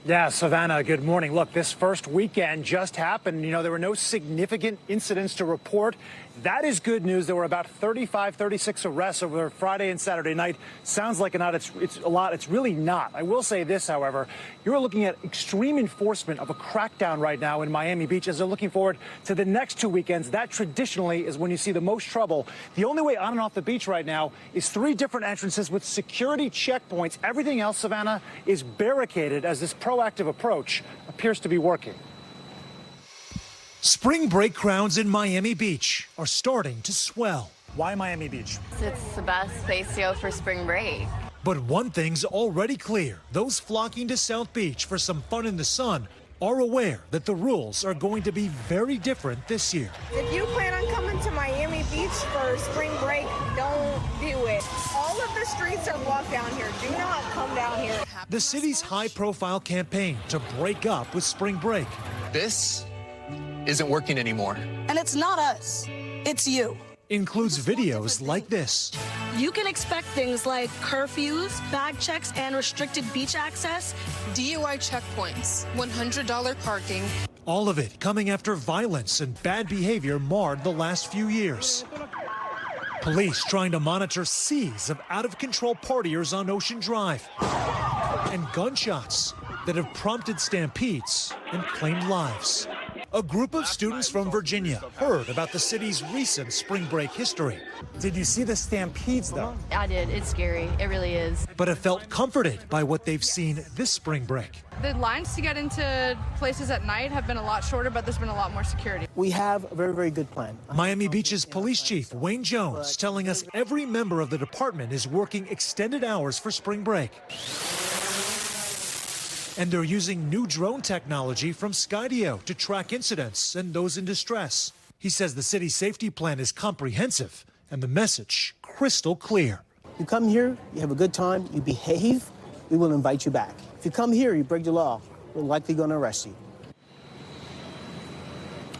Speaker 12: Yeah, Savannah, good morning. Look, this first weekend just happened. You know, there were no significant incidents to report. That is good news. There were about 35, 36 arrests over Friday and Saturday night. Sounds like it's a lot. It's really not. I will say this, however. You're looking at extreme enforcement of a crackdown right now in Miami Beach as they're looking forward to the next 2 weekends. That traditionally is when you see the most trouble. The only way on and off the beach right now is 3 different entrances with security checkpoints. Everything else, Savannah, is barricaded as this proactive approach appears to be working.
Speaker 24: Spring break crowds in Miami Beach are starting to swell.
Speaker 12: Why Miami Beach?
Speaker 25: It's the best place to go for spring break.
Speaker 24: But one thing's already clear. Those flocking to South Beach for some fun in the sun are aware that the rules are going to be very different this year.
Speaker 26: If you plan on coming to Miami Beach for spring break, don't do it. All of the streets are blocked down here. Do not come down here.
Speaker 24: The city's high-profile campaign to break up with spring break.
Speaker 27: This isn't working anymore.
Speaker 28: And it's not us, it's you.
Speaker 24: Includes videos like this.
Speaker 28: You can expect things like curfews, bag checks, and restricted beach access.
Speaker 29: DUI checkpoints, $100 parking.
Speaker 24: All of it coming after violence and bad behavior marred the last few years. Police trying to monitor seas of out-of-control partiers on Ocean Drive. And gunshots that have prompted stampedes and claimed lives. A group of students from Virginia heard about the city's recent spring break history.
Speaker 12: Did you see the stampedes, though?
Speaker 25: I did. It's scary. It really is.
Speaker 24: But have felt comforted by what they've seen this spring break.
Speaker 30: The lines to get into places at night have been a lot shorter, but there's been a lot more security.
Speaker 31: We have a very, very good plan.
Speaker 24: Miami Beach's police chief, Wayne Jones, telling us every member of the department is working extended hours for spring break. And they're using new drone technology from Skydio to track incidents and those in distress. He says the city's safety plan is comprehensive and the message crystal clear.
Speaker 31: You come here, you have a good time, you behave, we will invite you back. If you come here, you break the law, we're likely going to arrest you.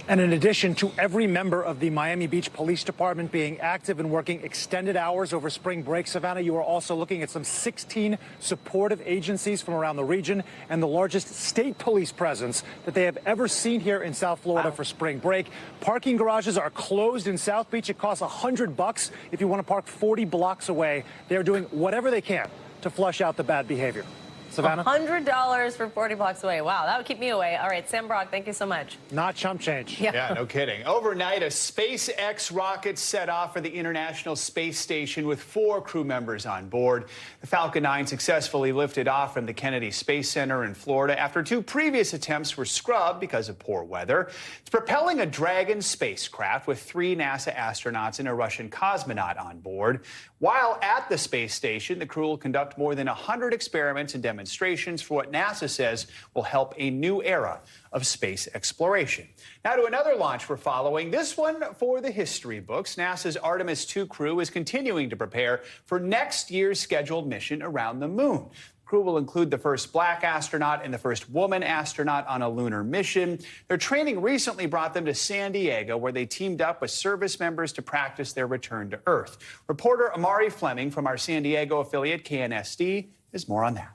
Speaker 12: And in addition to every member of the Miami Beach Police Department being active and working extended hours over spring break, Savannah, you are also looking at some 16 supportive agencies from around the region and the largest state police presence that they have ever seen here in South Florida for spring break. Parking garages are closed in South Beach. It costs $100 if you want to park 40 blocks away. They're doing whatever they can to flush out the bad behavior. Savannah?
Speaker 2: $100 for 40 blocks away. Wow, that would keep me away. All right, Sam Brock, thank you so much.
Speaker 12: Not chump change.
Speaker 1: Yeah, no kidding. Overnight, a SpaceX rocket set off for the International Space Station with 4 crew members on board. The Falcon 9 successfully lifted off from the Kennedy Space Center in Florida after 2 previous attempts were scrubbed because of poor weather. It's propelling a Dragon spacecraft with 3 NASA astronauts and a Russian cosmonaut on board. While at the space station, the crew will conduct more than 100 experiments and demonstrations for what NASA says will help a new era of space exploration. Now to another launch we're following, this one for the history books. NASA's Artemis II crew is continuing to prepare for next year's scheduled mission around the moon. The crew will include the first black astronaut and the first woman astronaut on a lunar mission. Their training recently brought them to San Diego, where they teamed up with service members to practice their return to Earth. Reporter Amari Fleming from our San Diego affiliate KNSD has more on that.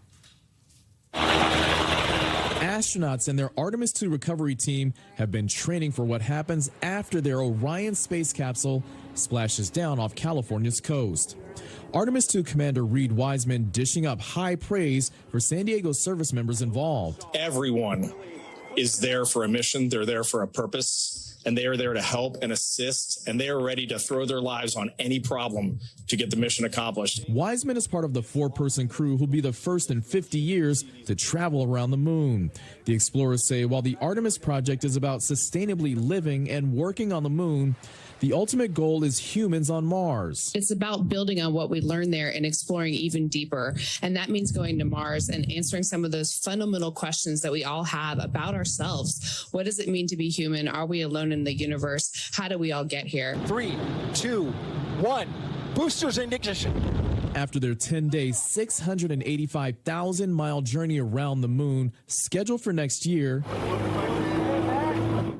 Speaker 3: Astronauts and their Artemis II recovery team have been training for what happens after their Orion space capsule splashes down off California's coast. Artemis II Commander Reed Wiseman dishing up high praise for San Diego service members involved.
Speaker 9: Everyone is there for a mission. They're there for a purpose. And they are there to help and assist, and they are ready to throw their lives on any problem to get the mission accomplished.
Speaker 3: Wiseman is part of the 4-person crew who'll be the first in 50 years to travel around the moon. The explorers say while the Artemis project is about sustainably living and working on the moon, the ultimate goal is humans on Mars.
Speaker 10: It's about building on what we learned there and exploring even deeper. And that means going to Mars and answering some of those fundamental questions that we all have about ourselves. What does it mean to be human? Are we alone in the universe? How do we all get here?
Speaker 12: 3, 2, 1. Boosters in ignition.
Speaker 3: After their 10-day, 685,000-mile journey around the moon, scheduled for next year,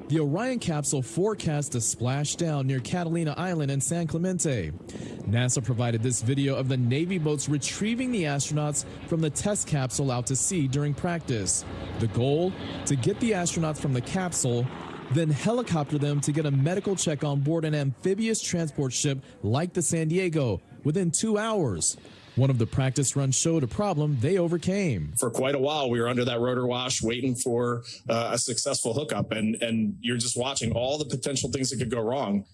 Speaker 3: the Orion capsule forecast to splash down near Catalina Island in San Clemente. NASA provided this video of the Navy boats retrieving the astronauts from the test capsule out to sea during practice. The goal? To get the astronauts from the capsule, then helicopter them to get a medical check on board an amphibious transport ship like the San Diego within 2 hours. One of the practice runs showed a problem they overcame.
Speaker 9: For quite a while, we were under that rotor wash waiting for a successful hookup, and you're just watching all the potential things that could go wrong.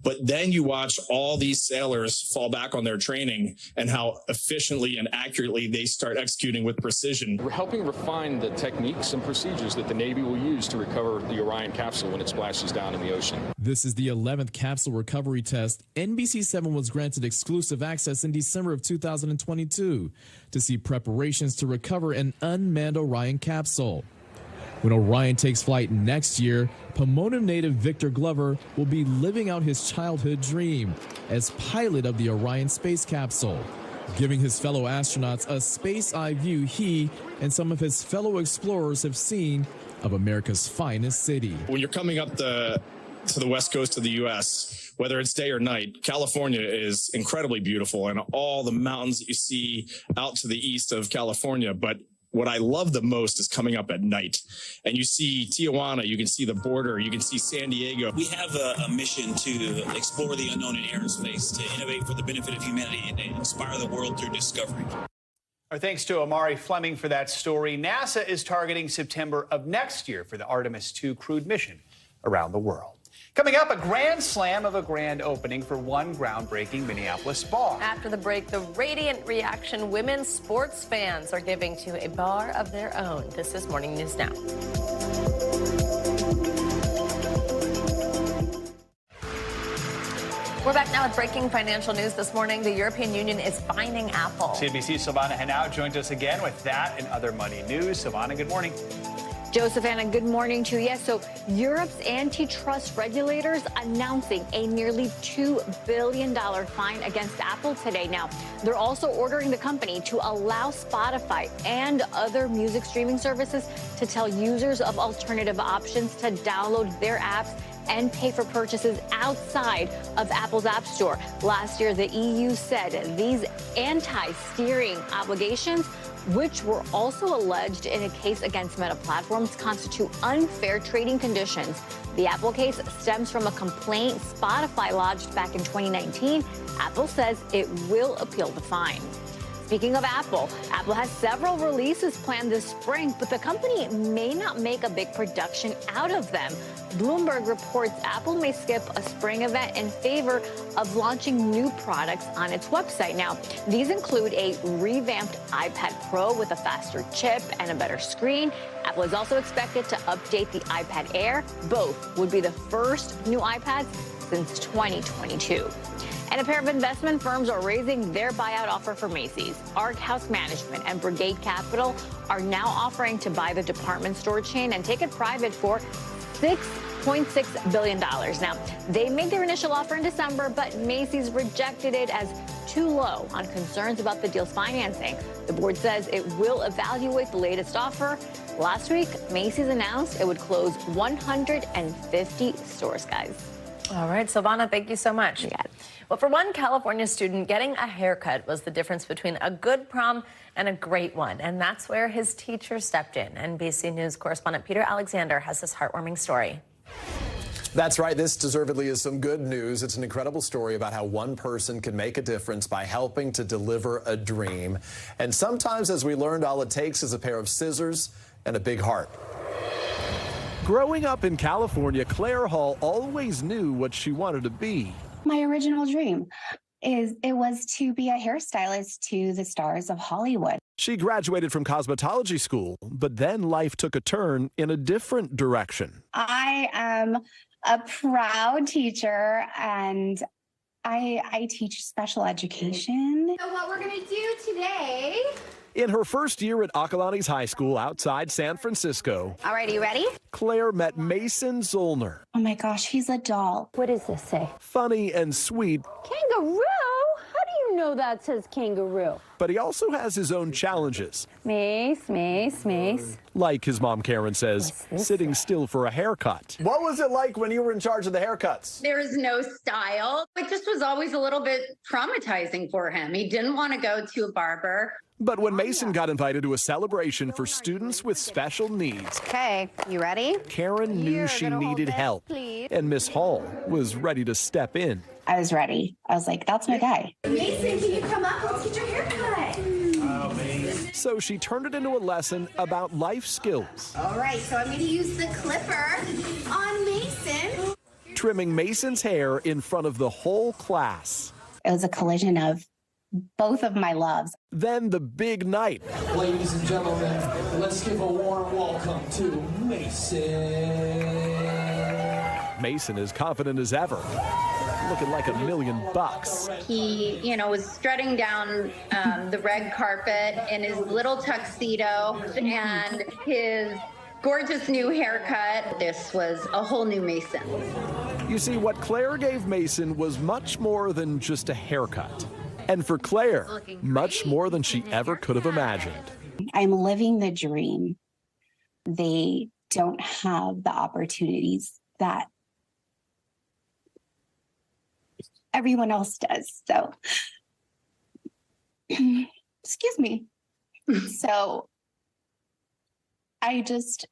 Speaker 9: But then you watch all these sailors fall back on their training and how efficiently and accurately they start executing with precision.
Speaker 11: We're helping refine the techniques and procedures that the Navy will use to recover the Orion capsule when it splashes down in the ocean.
Speaker 3: This is the 11th capsule recovery test. NBC7 was granted exclusive access in December of 2022 to see preparations to recover an unmanned Orion capsule. When Orion takes flight next year, Pomona native Victor Glover will be living out his childhood dream as pilot of the Orion space capsule, giving his fellow astronauts a space eye view he and some of his fellow explorers have seen of America's finest city.
Speaker 9: When you're coming up to the west coast of the U.S., whether it's day or night, California is incredibly beautiful, and all the mountains that you see out to the east of California. But what I love the most is coming up at night, and you see Tijuana, you can see the border, you can see San Diego.
Speaker 13: We have a mission to explore the unknown in aerospace, to innovate for the benefit of humanity, and to inspire the world through discovery.
Speaker 1: Our thanks to Amari Fleming for that story. NASA is targeting September of next year for the Artemis II crewed mission around the world. Coming up, a grand slam of a grand opening for one groundbreaking Minneapolis bar.
Speaker 2: After the break, the radiant reaction women's sports fans are giving to a bar of their own. This is Morning News Now. We're back now with breaking financial news this morning. The European Union is fining Apple.
Speaker 1: CNBC's Silvana Henao joins us again with that and other money news. Silvana, good morning.
Speaker 14: Joe, Savannah, good morning to you. Yes, so Europe's antitrust regulators announcing a nearly $2 billion fine against Apple today. Now, they're also ordering the company to allow Spotify and other music streaming services to tell users of alternative options to download their apps and pay for purchases outside of Apple's App Store. Last year, the EU said these anti-steering obligations, which were also alleged in a case against Meta Platforms, constitute unfair trading conditions. The Apple case stems from a complaint Spotify lodged back in 2019. Apple says it will appeal the fine. Speaking of Apple, Apple has several releases planned this spring, but the company may not make a big production out of them. Bloomberg reports Apple may skip a spring event in favor of launching new products on its website. Now, these include a revamped iPad Pro with a faster chip and a better screen. Apple is also expected to update the iPad Air. Both would be the first new iPads since 2022. And a pair of investment firms are raising their buyout offer for Macy's. Ark House Management and Brigade Capital are now offering to buy the department store chain and take it private for $6.6 billion. Now, they made their initial offer in December, but Macy's rejected it as too low on concerns about the deal's financing. The board says it will evaluate the latest offer. Last week, Macy's announced it would close 150 stores, guys.
Speaker 2: All right, Silvana, thank you so much.
Speaker 14: Yeah.
Speaker 2: Well, for one California student, getting a haircut was the difference between a good prom and a great one. And that's where his teacher stepped in. NBC News correspondent Peter Alexander has this heartwarming story.
Speaker 4: That's right. This deservedly is some good news. It's an incredible story about how one person can make a difference by helping to deliver a dream. And sometimes, as we learned, all it takes is a pair of scissors and a big heart.
Speaker 5: Growing up in California, Claire Hall always knew what she wanted to be.
Speaker 7: My original dream was to be a hairstylist to the stars of Hollywood.
Speaker 5: She graduated from cosmetology school, but then life took a turn in a different direction.
Speaker 7: I am a proud teacher, and I teach special education.
Speaker 15: So what we're going to do today...
Speaker 5: In her first year at Acalanes High School outside San Francisco,
Speaker 15: All right, are you ready?
Speaker 5: Claire met Mason Zollner.
Speaker 7: Oh my gosh, he's a doll. What does this say?
Speaker 5: Funny and sweet,
Speaker 7: Kangaroo? How do you know that says kangaroo?
Speaker 5: but he also has his own challenges.
Speaker 7: Mace.
Speaker 5: Like his mom Karen says, sitting still for a haircut.
Speaker 4: What was it like when you were in charge of the haircuts?
Speaker 15: There is no style. It just was always a little bit traumatizing for him. He didn't want to go to a barber.
Speaker 5: But when Mason got invited to a celebration for students with special needs,
Speaker 15: Okay, you ready?
Speaker 5: Karen knew she needed help, and Miss Hall was ready to step in.
Speaker 7: I was ready. I was like, that's my guy.
Speaker 15: Mason, can you come up? Let's get your haircut.
Speaker 5: So she turned it into a lesson about life skills.
Speaker 15: All right, so I'm going to use the clipper on Mason.
Speaker 5: Trimming Mason's hair in front of the whole class.
Speaker 7: It was a collision of both of my loves.
Speaker 5: Then the big night.
Speaker 16: Ladies and gentlemen, let's give a warm welcome to Mason.
Speaker 5: Mason is confident as ever, looking like $1 million.
Speaker 15: He, was strutting down the red carpet in his little tuxedo and his gorgeous new haircut. This was a whole new Mason.
Speaker 5: You see, what Claire gave Mason was much more than just a haircut. And for Claire, much more than she ever could have imagined.
Speaker 7: I'm living the dream. They don't have the opportunities that everyone else does. So, excuse me. So, I just,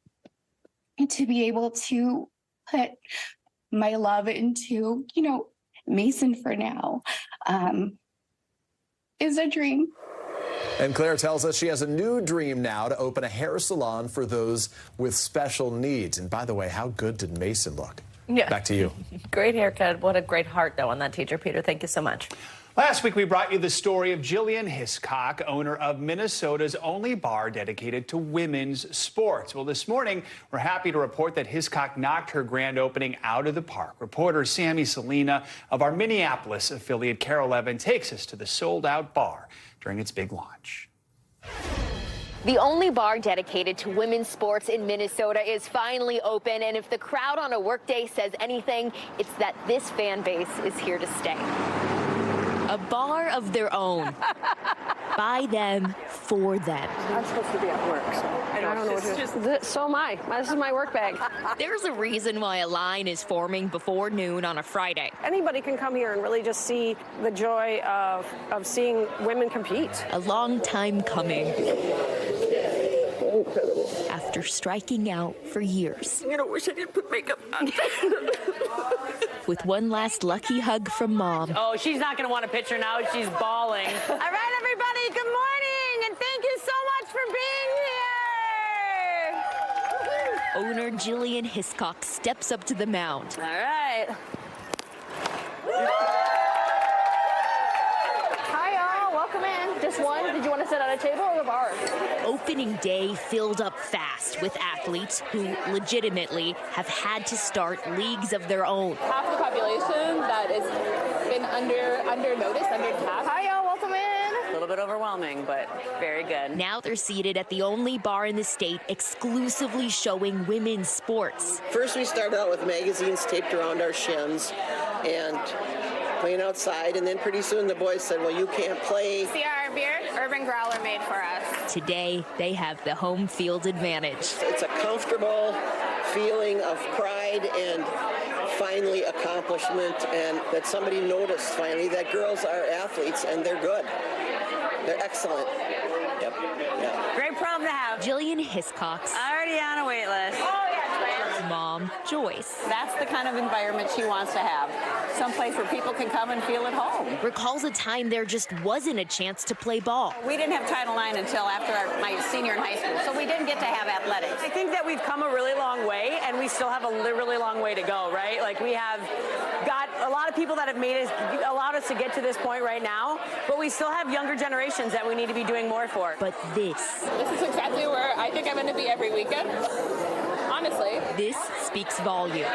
Speaker 7: to be able to put my love into, Mason for now, is a dream.
Speaker 4: And Claire tells us she has a new dream now to open a hair salon for those with special needs. And by the way, how good did Mason look?
Speaker 2: Yeah.
Speaker 4: Back to you.
Speaker 2: Great haircut. What a great heart, though, on that teacher. Peter, thank you so much.
Speaker 1: Last week, we brought you the story of Jillian Hiscock, owner of Minnesota's only bar dedicated to women's sports. Well, this morning, we're happy to report that Hiscock knocked her grand opening out of the park. Reporter Sammy Salina of our Minneapolis affiliate Cairo 11 takes us to the sold-out bar during its big launch.
Speaker 17: The only bar dedicated to women's sports in Minnesota is finally open, and if the crowd on a workday says anything, it's that this fan base is here to stay. A bar of their own. By them, for them.
Speaker 18: I'm supposed to be at work, so I don't know what so am I. This is my work bag.
Speaker 17: There's a reason why a line is forming before noon on a Friday.
Speaker 18: Anybody can come here and really just see the joy of seeing women compete.
Speaker 17: A long time coming. After striking out for years.
Speaker 18: I wish I didn't put makeup on.
Speaker 17: With one last lucky hug from Mom.
Speaker 18: Oh, she's not going to want a picture now. She's bawling. All right, everybody, good morning.
Speaker 17: Owner Jillian Hiscock steps up to the mound.
Speaker 6: All right. Hi, y'all. Welcome in. Just one. Did you want to sit at a table or the bar?
Speaker 17: Opening day filled up fast with athletes who legitimately have had to start leagues of their own.
Speaker 8: Half the population that has been under notice, under cap.
Speaker 6: Hi, y'all. Welcome in. A little bit overwhelming, but very good.
Speaker 17: Now they're seated at the only bar in the state exclusively showing women's sports.
Speaker 19: First, we started out with magazines taped around our shins and playing outside, and then pretty soon the boys said, well, you can't play.
Speaker 6: See our beer? Urban Growler made for us.
Speaker 17: Today, they have the home field advantage.
Speaker 19: It's a comfortable feeling of pride and finally accomplishment, and that somebody noticed finally that girls are athletes and they're good. They're excellent. Yep. Yeah.
Speaker 6: Great problem to have.
Speaker 17: Jillian Hiscox.
Speaker 6: Already on a wait list. Oh, yeah.
Speaker 17: Mom, Joyce.
Speaker 6: That's the kind of environment she wants to have. Someplace where people can come and feel at home.
Speaker 17: Recalls a time there just wasn't a chance to play ball.
Speaker 6: We didn't have Title IX until after my senior in high school, so we didn't get to have athletics.
Speaker 18: I think that we've come a really long way, and we still have a really long way to go, right? Like, we have got a lot of people that have allowed us to get to this point right now, but we still have younger generations that we need to be doing more for.
Speaker 17: But this
Speaker 8: is exactly where I think I'm going to be every weekend. Honestly.
Speaker 17: This speaks volumes.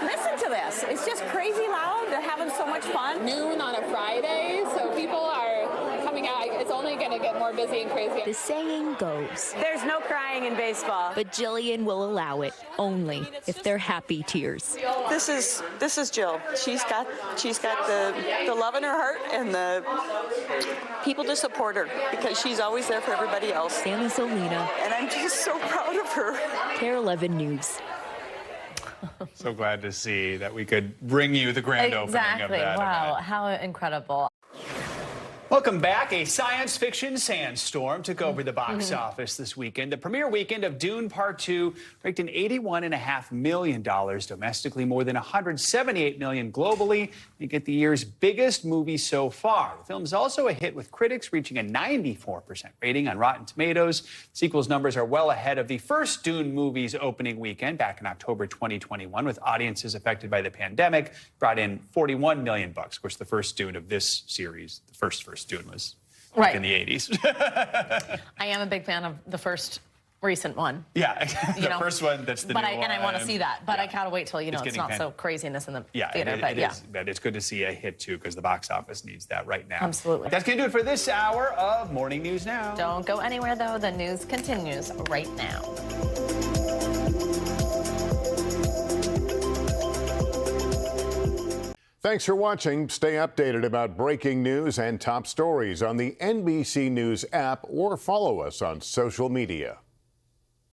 Speaker 6: Listen to this. It's just crazy loud. They're having so much fun.
Speaker 8: Noon on a Friday, so people are coming out. It's only going to get more busy and crazy.
Speaker 17: The saying goes,
Speaker 18: there's no crying in baseball.
Speaker 17: But Jillian will allow it only if they're happy tears.
Speaker 20: This is Jill. She's got the love in her heart and the people to support her because she's always there for everybody else.
Speaker 17: Sammy Solina.
Speaker 20: And I'm just so proud of her.
Speaker 17: KARE 11 News.
Speaker 1: So glad to see that we could bring you the grand opening of that
Speaker 2: Wow,
Speaker 1: event.
Speaker 2: how incredible.
Speaker 1: Welcome back. A science fiction sandstorm took over the box office this weekend. The premiere weekend of Dune Part 2 raked in $81.5 million domestically, more than $178 million globally, making it the year's biggest movie so far. The film is also a hit with critics, reaching a 94% rating on Rotten Tomatoes. The sequel's numbers are well ahead of the first Dune movie's opening weekend back in October 2021, with audiences affected by the pandemic brought in $41 million. Of course, the first Dune of this series, the first Dune was in the 80s.
Speaker 2: I am a big fan of the first recent one.
Speaker 1: Yeah, the first one, that's the new one.
Speaker 2: And I want to see that, but I gotta wait till, it's not so craziness in the theater.
Speaker 1: But it's good to see a hit, too, because the box office needs that right now.
Speaker 2: Absolutely.
Speaker 1: That's going to do it for this hour of Morning News Now.
Speaker 2: Don't go anywhere, though. The news continues right now.
Speaker 21: Thanks for watching. Stay updated about breaking news and top stories on the NBC News app or follow us on social media.